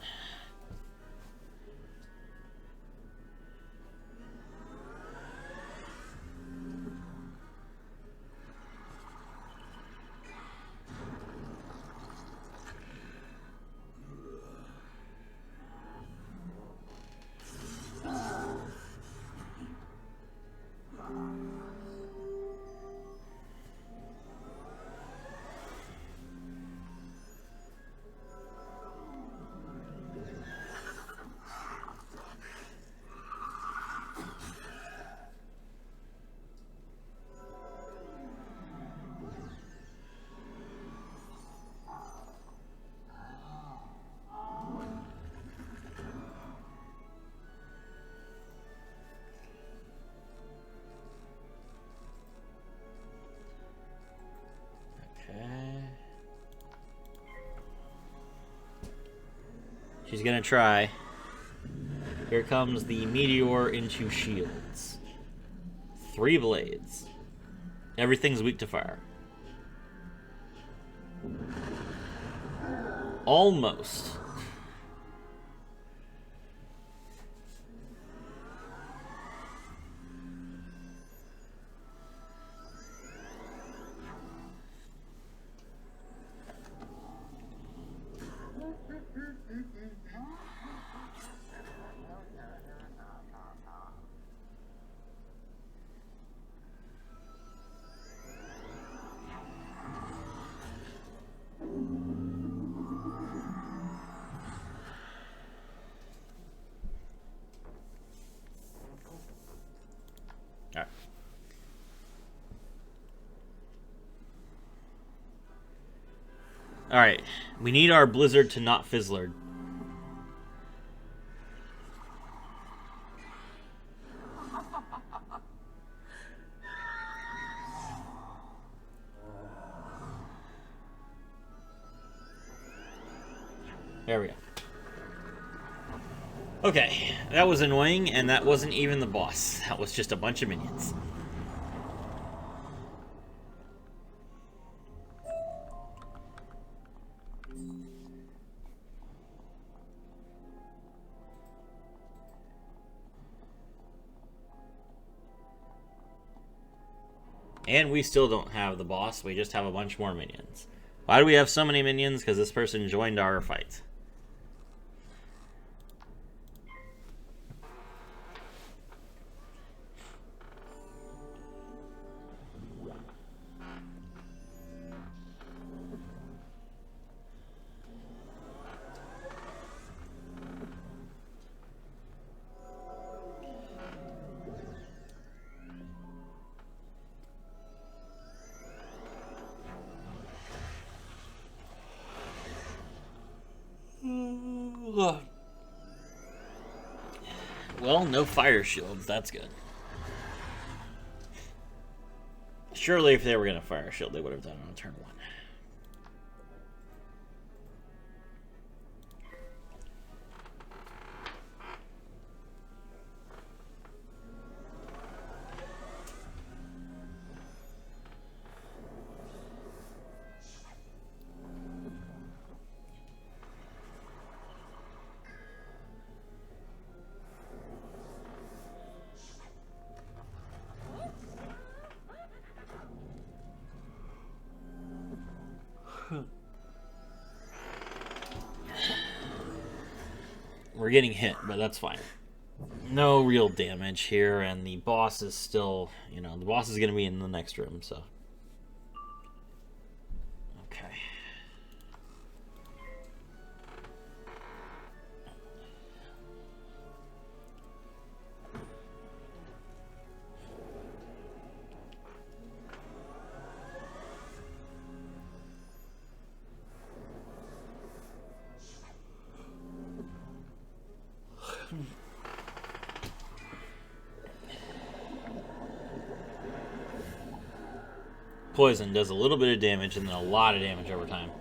She's gonna try. Here comes the meteor into shields. 3 blades. Everything's weak to fire. Almost. Alright, we need our blizzard to not fizzler. There we go. Okay, that was annoying, and that wasn't even the boss. That was just a bunch of minions. And we still don't have the boss, we just have a bunch more minions. Why do we have so many minions? Because this person joined our fight. Well, no fire shields. That's good. Surely if they were going to fire shield, they would have done it on turn 1. We're getting hit, but that's fine. No real damage here, and the boss is still, you know, the boss is going to be in the next room, so. Okay. Poison does a little bit of damage and then a lot of damage over time.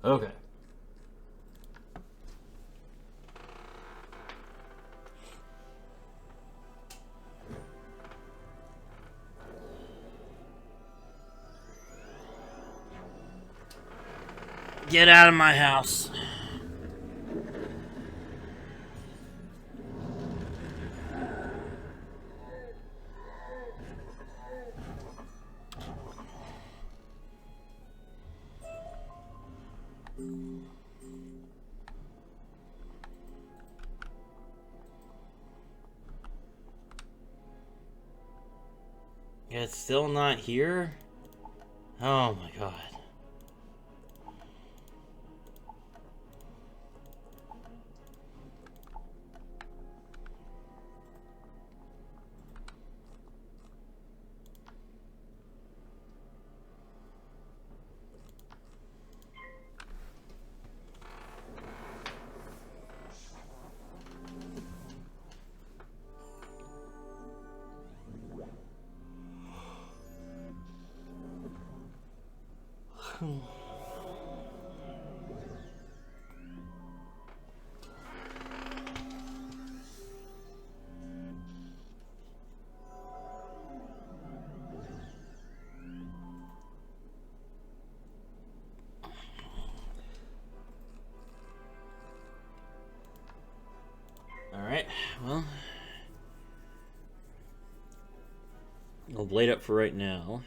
Okay. Get out of my house. It's still not here? Oh my god. Alright, well, I'll blade up for right now.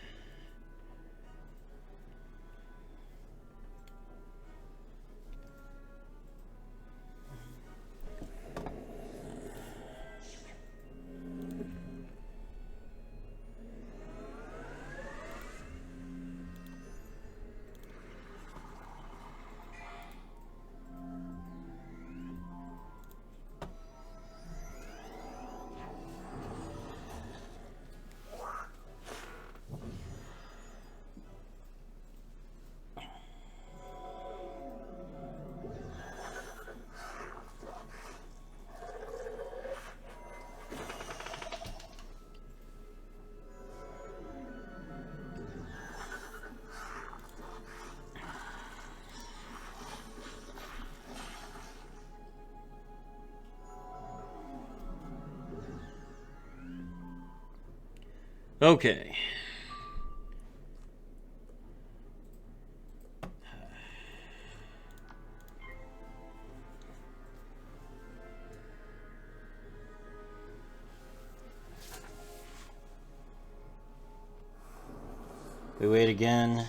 Okay. We wait again.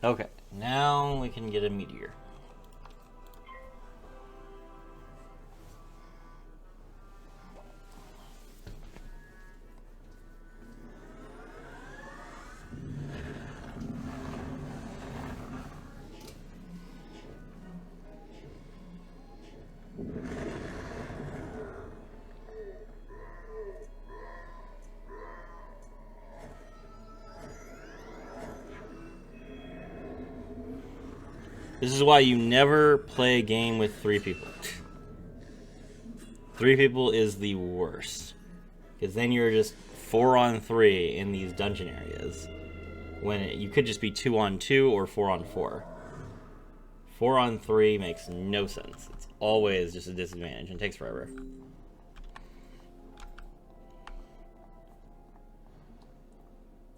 Okay, now we can get a meteor. This is why you never play a game with 3 people. 3 people is the worst. Because then you're just 4 on 3 in these dungeon areas. When you could just be 2 on 2 or 4 on 4. 4 on 3 makes no sense. It's always just a disadvantage and takes forever.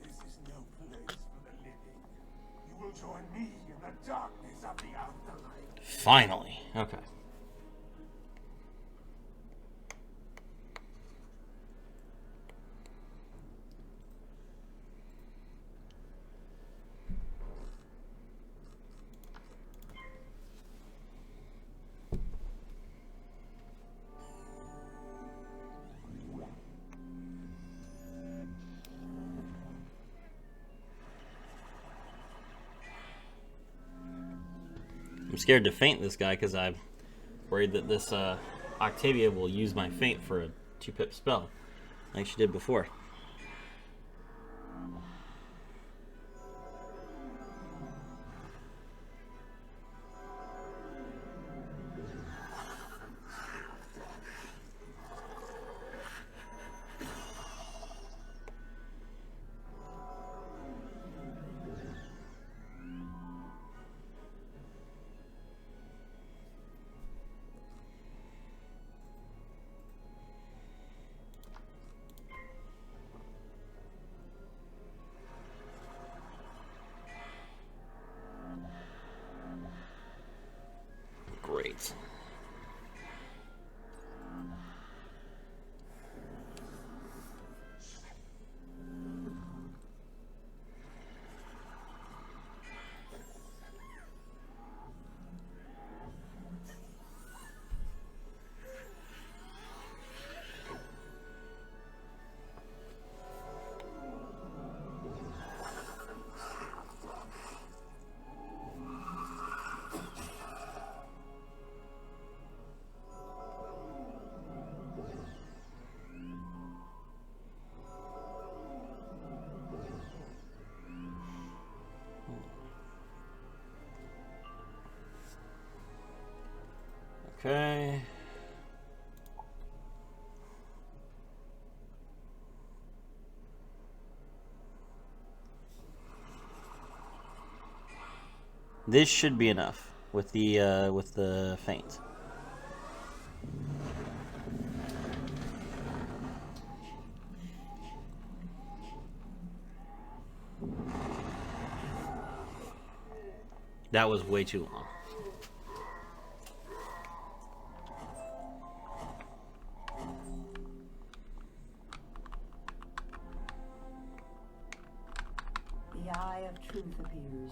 This is no place for the living. You will join me in the darkness of the afterlife. Finally. Okay. I'm scared to feint this guy because I'm worried that this Octavia will use my feint for a 2-pip spell, like she did before. Great. Okay. This should be enough with the feint. That was way too long. The eye of truth appears.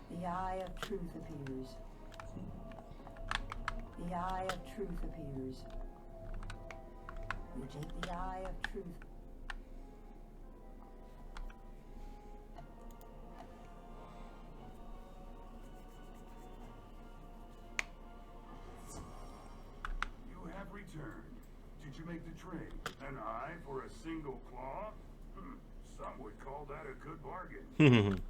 The eye of truth appears. The eye of truth appears. You take the eye of truth. You have returned. Did you make the trade? An eye for a single claw? Some would call that a good bargain.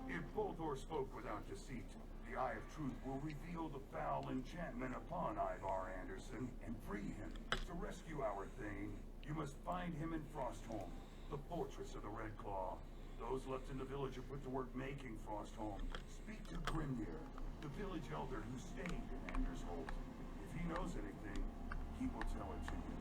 If Bolthor spoke without deceit, the the Eye of Truth will reveal the foul enchantment upon Ivar Anderson and free him. To rescue our Thane, you must find him in Frostholm, the fortress of the Red Claw. Those left in the village are put to work making Frostholm. Speak to Grimnir, the village elder who stayed in Anders Holt. If he knows anything, he will tell it to you.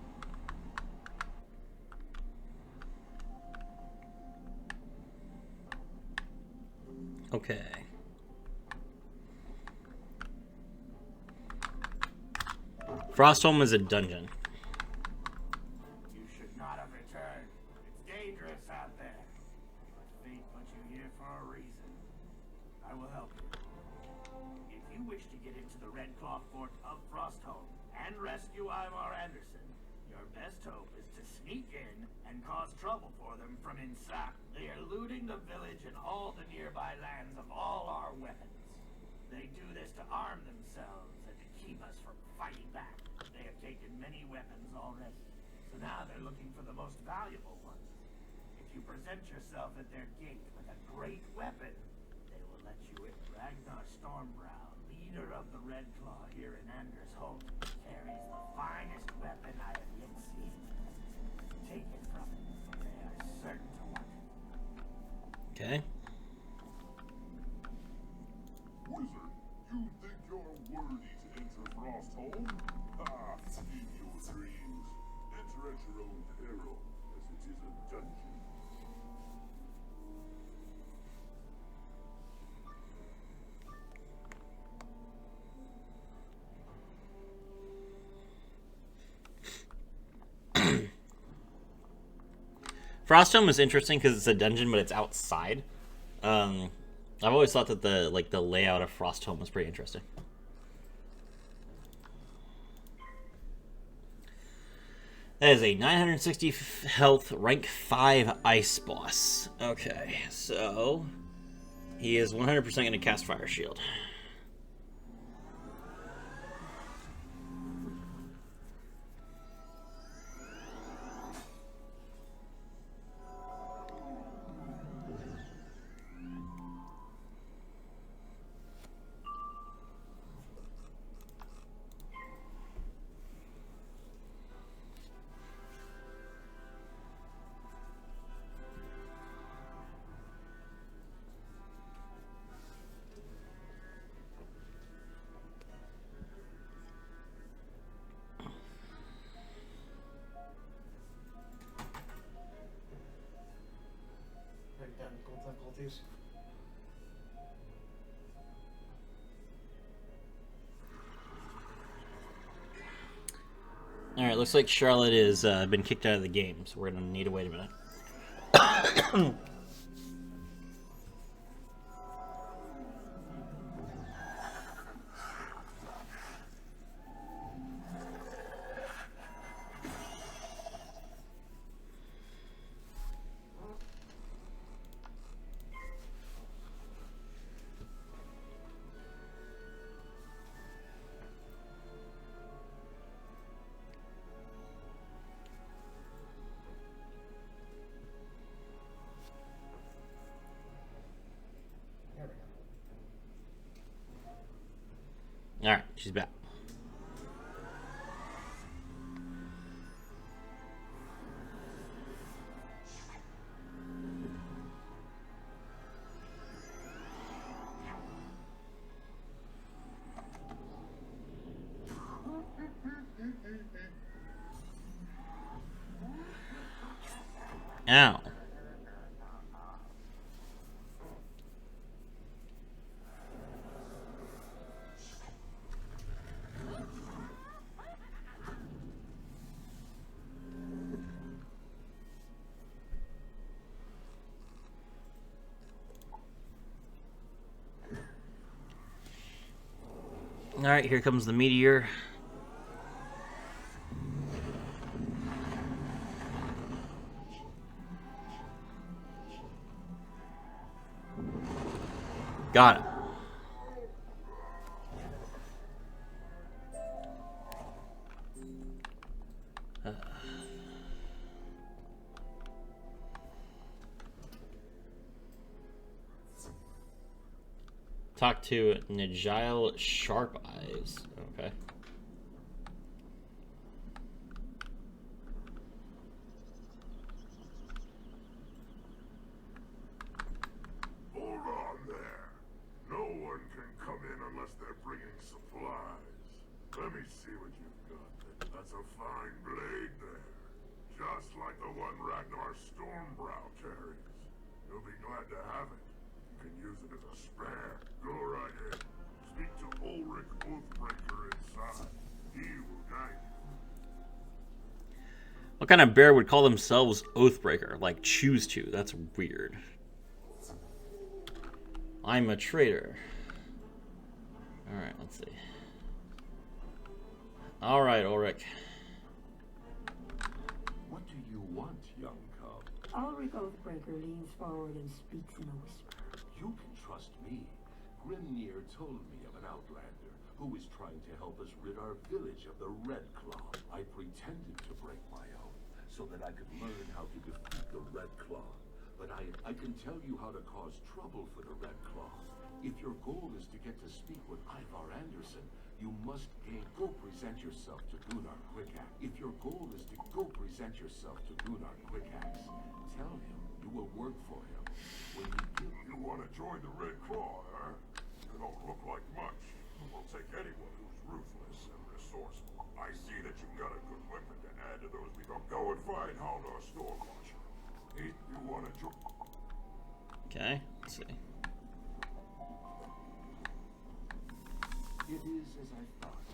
Okay. Frostholm is a dungeon. You should not have returned. It's dangerous out there. But fate put you here for a reason. I will help you. If you wish to get into the Red Claw Fort of Frostholm and rescue Ivar Anderson, your best hope is to sneak in and cause trouble for them from inside. They are looting the village and all the nearby lands of all our weapons. They do this to arm themselves and to keep us from fighting back. They have taken many weapons already, so now they're looking for the most valuable ones. If you present yourself at their gate with a great weapon, they will let you in. Ragnar Stormbrow, leader of the Red Claw here in Anders Holt, carries the finest weapon I have yet seen. Take it from him. They are certain to want it. Okay. Wizard, you think you're worthy to enter Frostholm? Ah, in your dreams. Enter at your own peril, as it is a dungeon. Frostholm is interesting because it's a dungeon, but it's outside. I've always thought that the layout of Frostholm was pretty interesting. That is a 960 health, rank 5 ice boss. Okay, so he is 100% going to cast Fire Shield. difficulties. Alright, looks like Charlotte has been kicked out of the game, so we're going to need to wait a minute. Alright, she's back. Ow. Alright, here comes the meteor. Got it. Talk to Nigel Sharp Eyes. Okay. Hold on there. No one can come in unless they're bringing supplies. Let me see what you've got. That's a fine blade there. Just like the one Ragnar Stormbrow carries. You'll be glad to have it. You can use it as a spare. Go right in. Speak to Ulrich Oathbreaker inside. He will guide you. What kind of bear would call themselves Oathbreaker? Like choose to. That's weird. I'm a traitor. Alright, let's see. Alright, Ulrich. What do you want, young cub? Ulrich Oathbreaker leans forward and speaks in a whisper. You can trust me. Grimnir told me of an outlander who is trying to help us rid our village of the Red Claw. I pretended to break my own so that I could learn how to defeat the Red Claw. But I can tell you how to cause trouble for the Red Claw. If your goal is to get to speak with Ivar Anderson, you must go present yourself to Gunnar Quickaxe. If your goal is to go present yourself to Gunnar Quickaxe, tell him you will work for him. When You want to join the Red Claw, huh? You don't look like much. We'll take anyone who's ruthless and resourceful. I see that you've got a good weapon to add to those we don't. Go and find Haldor Stormwatcher. You want to join? Okay, let's see. It is as I thought.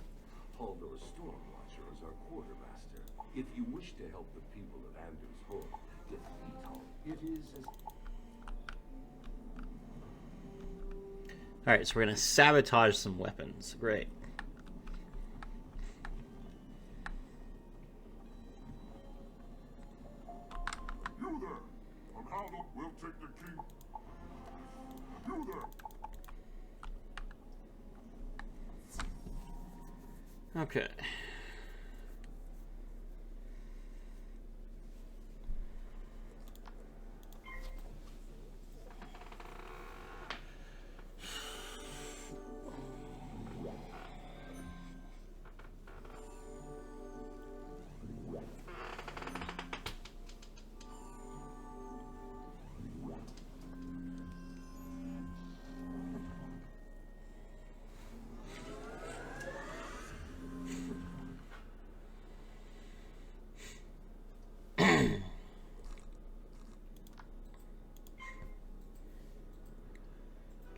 Haldor Stormwatcher is our quartermaster. If you wish to help the people of Anders Hold defeat Haldor, it is as... Alright, so we're going to sabotage some weapons. Great. You there! I'm Haldor. We'll take the key. You there! Okay.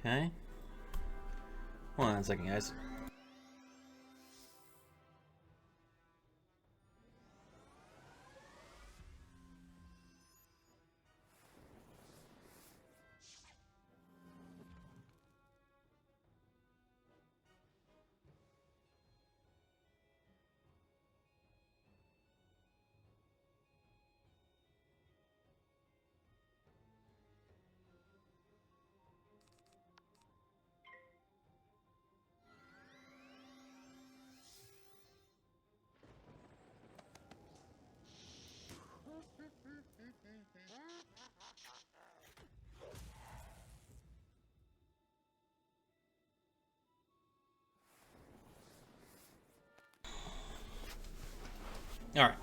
Okay. Hold on a second, guys. All right.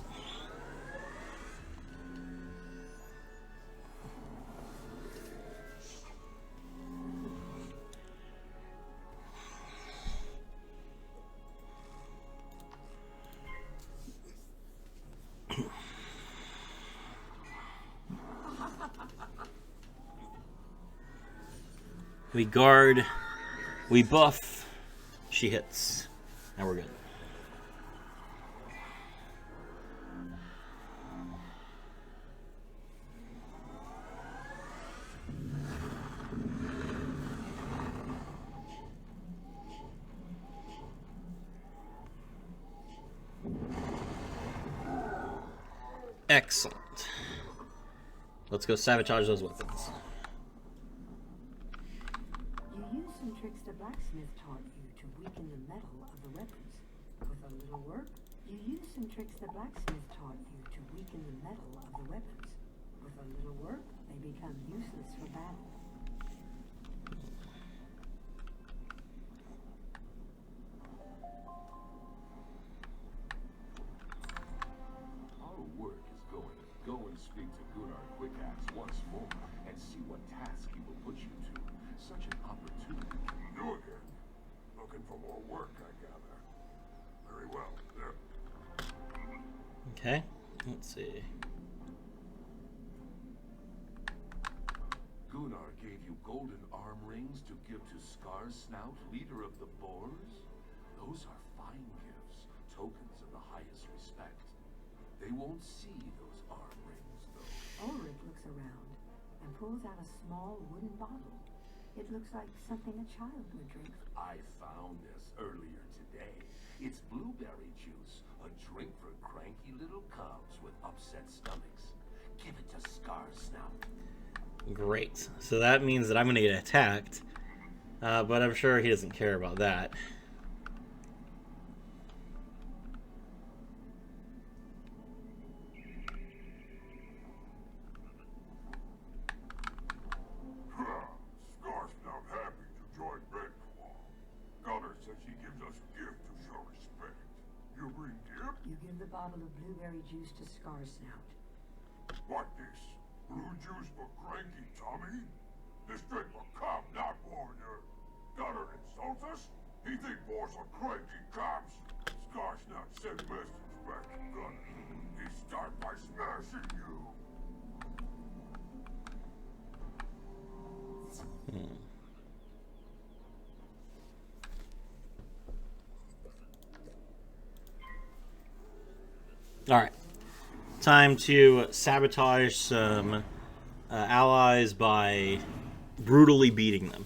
We guard, we buff, she hits. Now we're good. Excellent. Let's go sabotage those weapons. You use some tricks the blacksmith taught you to weaken the metal of the weapons. With a little work, you use some tricks the blacksmith taught you to weaken the metal of the weapons. With a little work, they become useless for battle. work, I gather. Very well. There. Okay, let's see. Gunnar gave you golden arm rings to give to Scarsnout, leader of the Boars? Those are fine gifts, tokens of the highest respect. They won't see those arm rings, though. Ulrich looks around and pulls out a small wooden bottle. It looks like something a child would drink. I found this earlier today. It's blueberry juice, a drink for cranky little cubs with upset stomachs. Give it to Scarsnout. Great. So that means that I'm going to get attacked. But I'm sure he doesn't care about that. Scar's not happy to join Redclaw. Gunnar says he gives us gift to show respect. You bring gift? You give the bottle of blueberry juice to Scarsnout. What this? Blue juice for cranky Tommy? This drink for cop, not warrior. Gunnar insults us? He think boys are cranky cops? Scar's not send message back to Gunnar. He start by smashing you. Alright. Time to sabotage some allies by brutally beating them.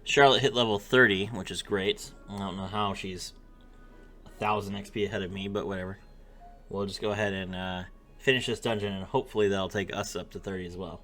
Charlotte hit level 30, which is great. I don't know how she's 1,000 XP ahead of me, but whatever. We'll just go ahead and finish this dungeon, and hopefully that'll take us up to 30 as well.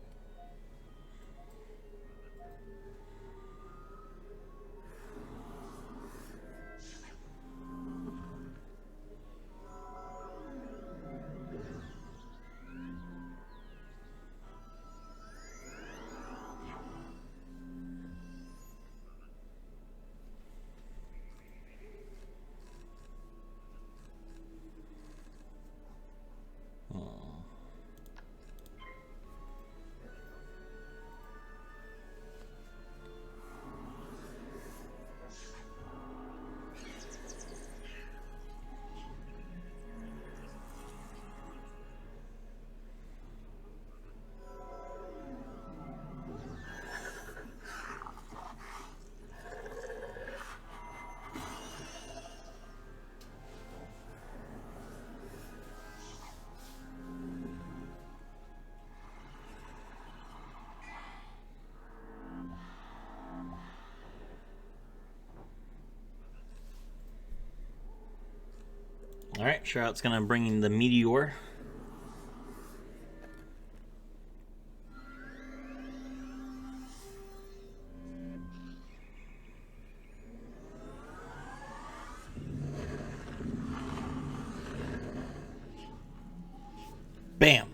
Alright, Charlotte's gonna bring in the meteor. Bam!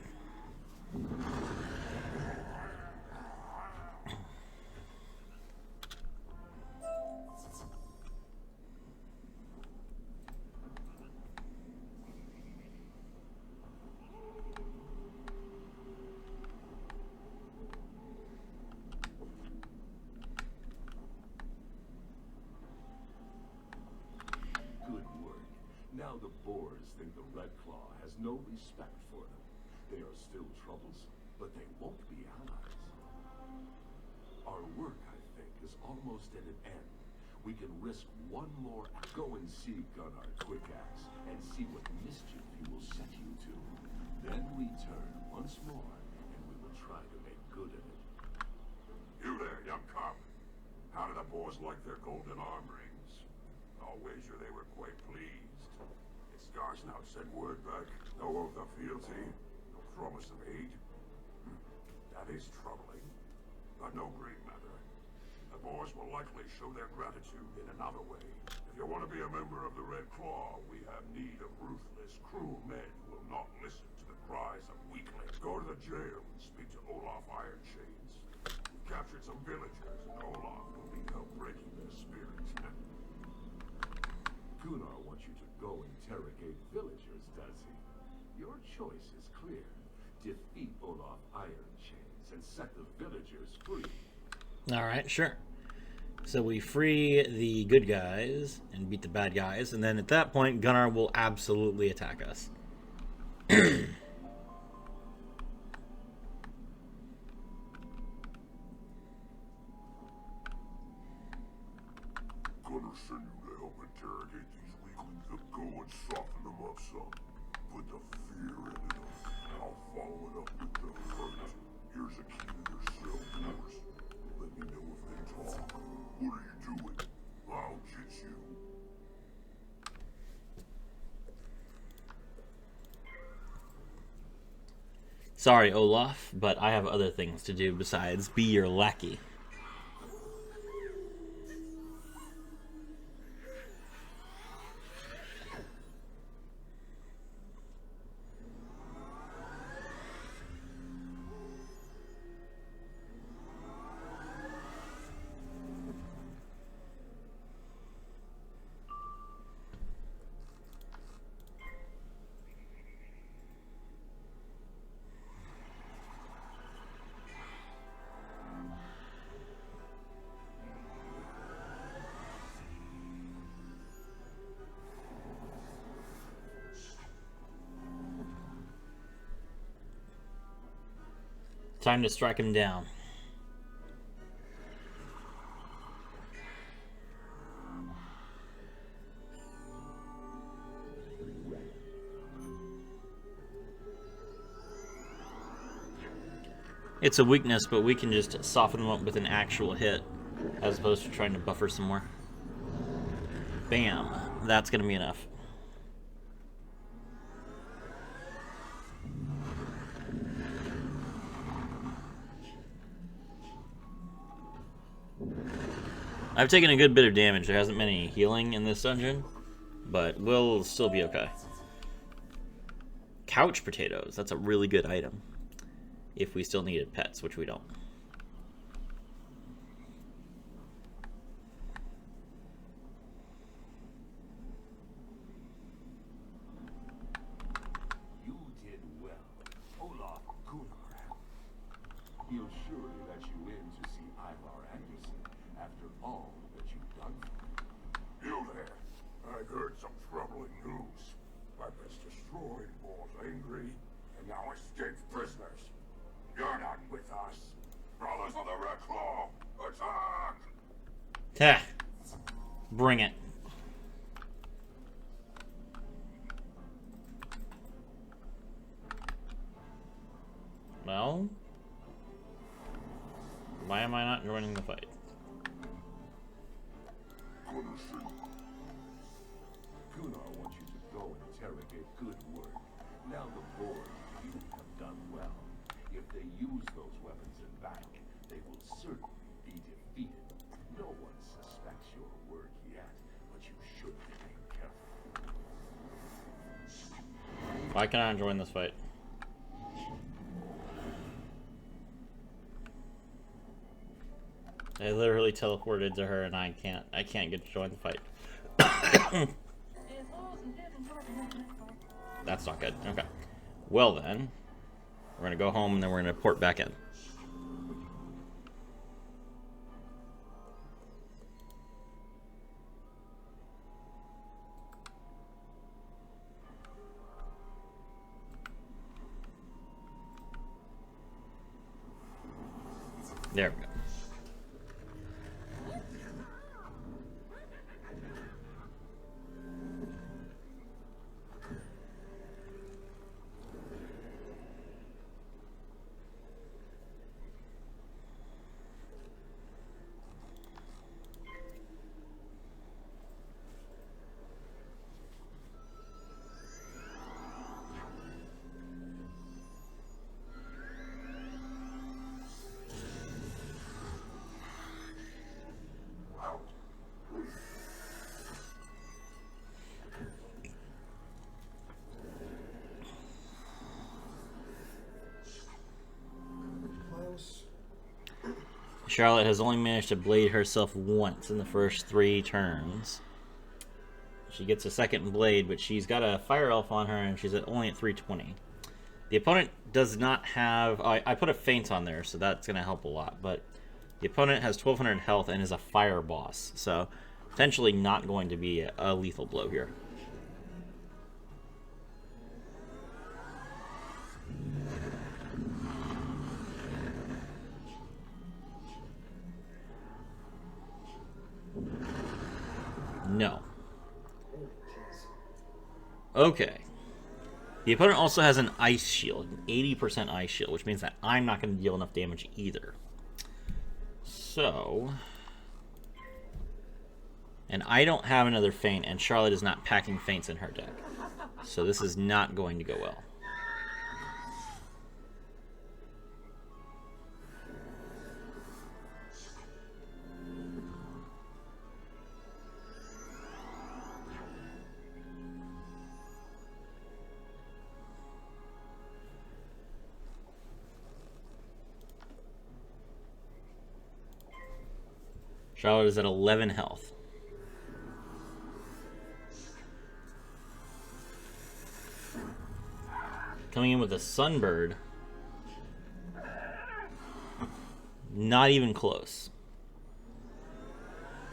Good work. Now the Boars think the Red Claw has no respect for them. They are still troublesome, but they won't be allies. Our work, I think, is almost at an end. We can risk one more. Go and see Gunnar Quickaxe and see what mischief he will set you to. Then return once more, and we will try to make good of it. You there, young cop. How do the boys like their golden arm rings? I'll wager they were quite pleased. If Scarsnout sent word back, no oath of fealty, no promise of aid, No great matter. The boys will likely show their gratitude in another way. If you want to be a member of the Red Claw, we have need of ruthless, cruel men who will not listen to the cries of weaklings. Go to the jail and speak to Olaf Ironchains. We've captured some villagers, and Olaf will need help breaking their spirits. Gunnar wants you to go interrogate villagers, does he? Your choice is clear. Defeat Olaf Ironchains and set the villagers free. Alright, sure. So we free the good guys and beat the bad guys, and then at that point, Gunnar will absolutely attack us. Gonna send you to help interrogate these weaklings. Go and soften them up some. Put the fear into them. I'll follow it up with the hurt. Here's a key to their cell doors. Let me know if they talk. What are you doing? I'll get you. Sorry, Olaf, but I have other things to do besides be your lackey. Time to strike him down. It's a weakness, but we can just soften them up with an actual hit as opposed to trying to buffer some more. Bam. That's going to be enough. I've taken a good bit of damage. There hasn't been any healing in this dungeon, but we'll still be okay. Couch potatoes. That's a really good item. If we still needed pets, which we don't. You did well, Olaf Gunnar. He'll surely let you in to see Ivar Anderson after all that you've done for him. You there. I've heard some troubling news. Weapons destroyed, walls angry, and now escaped prisoners. You're not with us. Brothers of the Red Claw, attack! Ha! Bring it. Well, why am I not joining the fight? Gunnar wants you to go and interrogate good work. Now the board, you have done well. If they use those weapons in battle, they will certainly be defeated. No one suspects your work yet, but you should remain careful. Why can I join this fight? I literally teleported to her and I can't get to join the fight. That's not good. Okay. Well then, we're gonna go home and then we're gonna port back in. There we go. Charlotte has only managed to blade herself once in the first 3 turns. She gets a second blade, but she's got a fire elf on her, and she's only at 320. The opponent does not have... I put a feint on there, so that's going to help a lot. But the opponent has 1200 health and is a fire boss, so potentially not going to be a lethal blow here. No. Okay. The opponent also has an ice shield, an 80% ice shield, which means that I'm not going to deal enough damage either. So... And I don't have another feint, and Charlotte is not packing feints in her deck. So this is not going to go well. Charlotte is at 11 health. Coming in with a Sunbird. Not even close.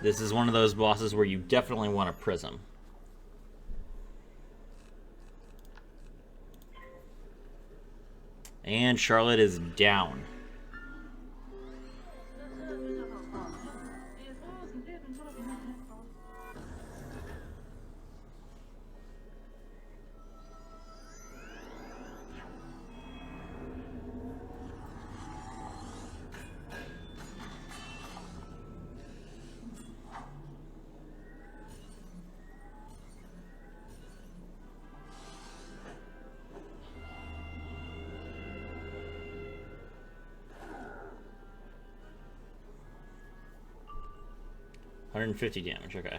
This is one of those bosses where you definitely want a Prism. And Charlotte is down. $150 damage, okay.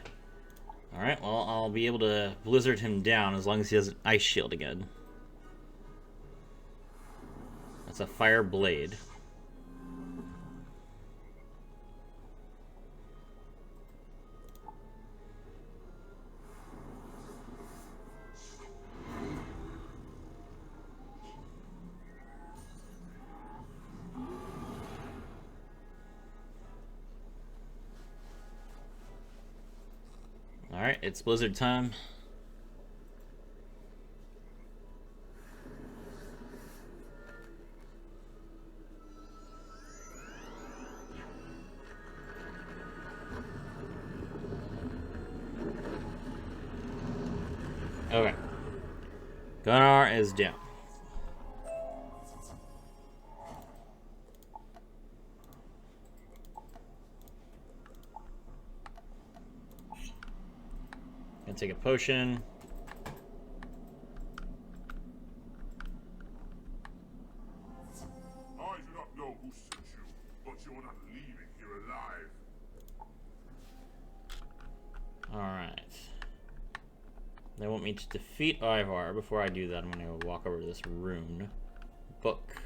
Alright, well, I'll be able to blizzard him down as long as he has an ice shield again. That's a fire blade. Alright, it's blizzard time. Okay. Gunnar is down. Gonna take a potion. I do not know who sent you, but you are not leaving here alive. Alright. They want me to defeat Ivar. Before I do that, I'm going to walk over to this rune book.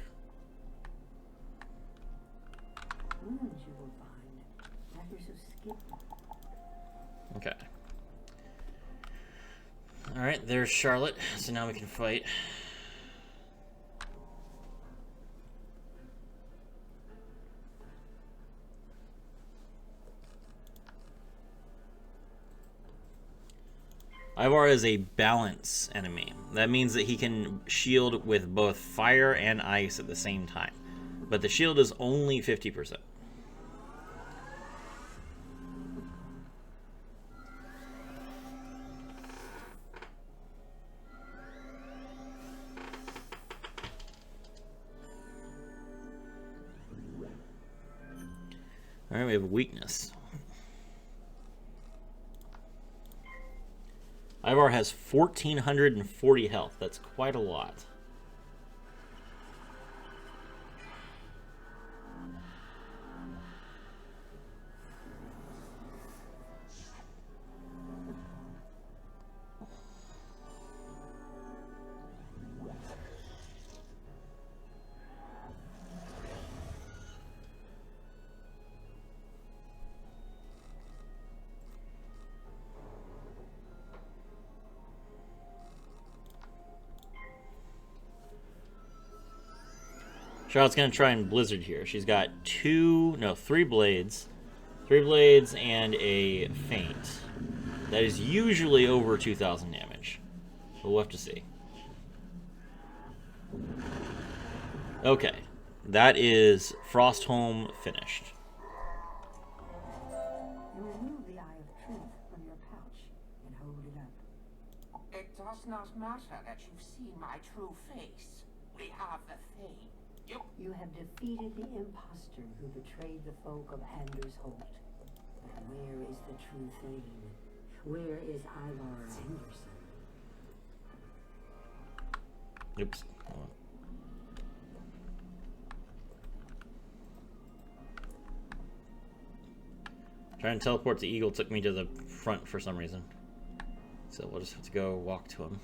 Runes you will find. Letters of skill. Okay. Alright, there's Charlotte. So now we can fight. Ivar is a balance enemy. That means that he can shield with both fire and ice at the same time. But the shield is only 50%. Alright, we have weakness. Ivar has 1,440 health. That's quite a lot. Charlotte's gonna try and Blizzard here. She's got three blades. 3 blades and a feint. That is usually over 2,000 damage. But we'll have to see. Okay. That is Frostholm finished. You remove the Eye of Truth from your pouch and hold it up. It does not matter that you've seen my true face. We have the thing. You have defeated the impostor who betrayed the folk of Anders Holt. But where is the true thing? Where is Ivar Anderson? Oops. Hold on. Trying to teleport the eagle took me to the front for some reason. So we'll just have to go walk to him.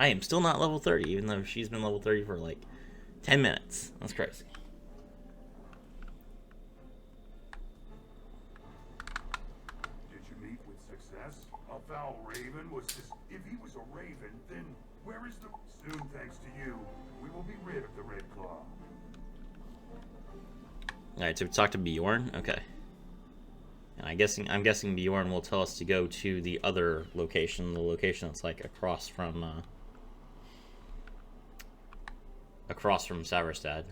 I am still not level 30, even though she's been level 30 for like 10 minutes. That's crazy. Did you meet with success? A foul raven was just... If he was a raven, then where is the... Soon, thanks to you, we will be rid of the Red Claw. Alright, so we talked to Bjorn? Okay. And I'm guessing Bjorn will tell us to go to the other location, the location that's like across from Saverstad.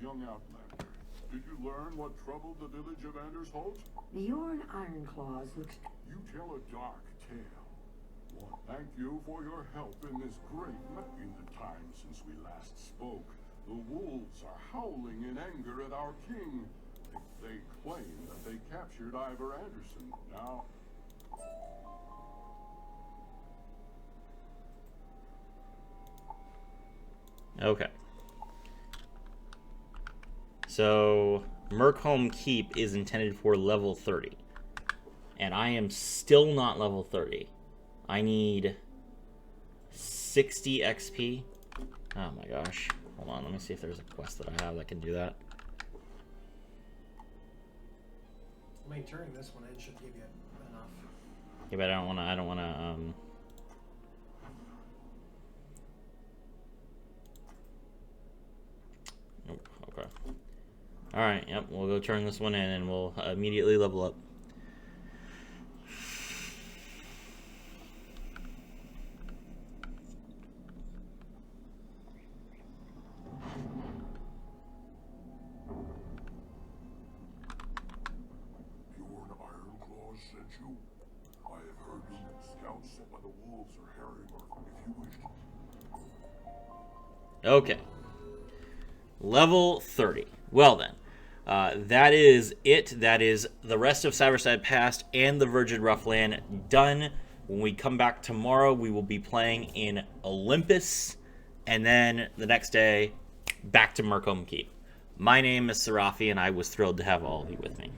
Young Outlander, did you learn what troubled the village of Anders Holt? Bjorn Ironclaws looks... You tell a dark tale. Well, thank you for your help in this great... In the time since we last spoke, the wolves are howling in anger at our king. They claim that they captured Ivar Anderson. Now... Okay. So, Merkholm Keep is intended for level 30. And I am still not level 30. I need 60 XP. Oh my gosh. Hold on, let me see if there's a quest that I have that can do that. I mean, turning this one in should give you enough. Yeah, but I don't wanna, Nope, okay. Alright, yep, we'll go turn this one in and we'll immediately level up. Bjorn Ironclaws sent you? I have heard rumors scouts sent by the wolves are harrying her. If you wish to... Okay. Level 30. Well then. That is it. That is the rest of Saverstad Past and the Virgin Roughland done. When we come back tomorrow, we will be playing in Olympus. And then the next day, back to Merkholm Keep. My name is Serafi, and I was thrilled to have all of you with me.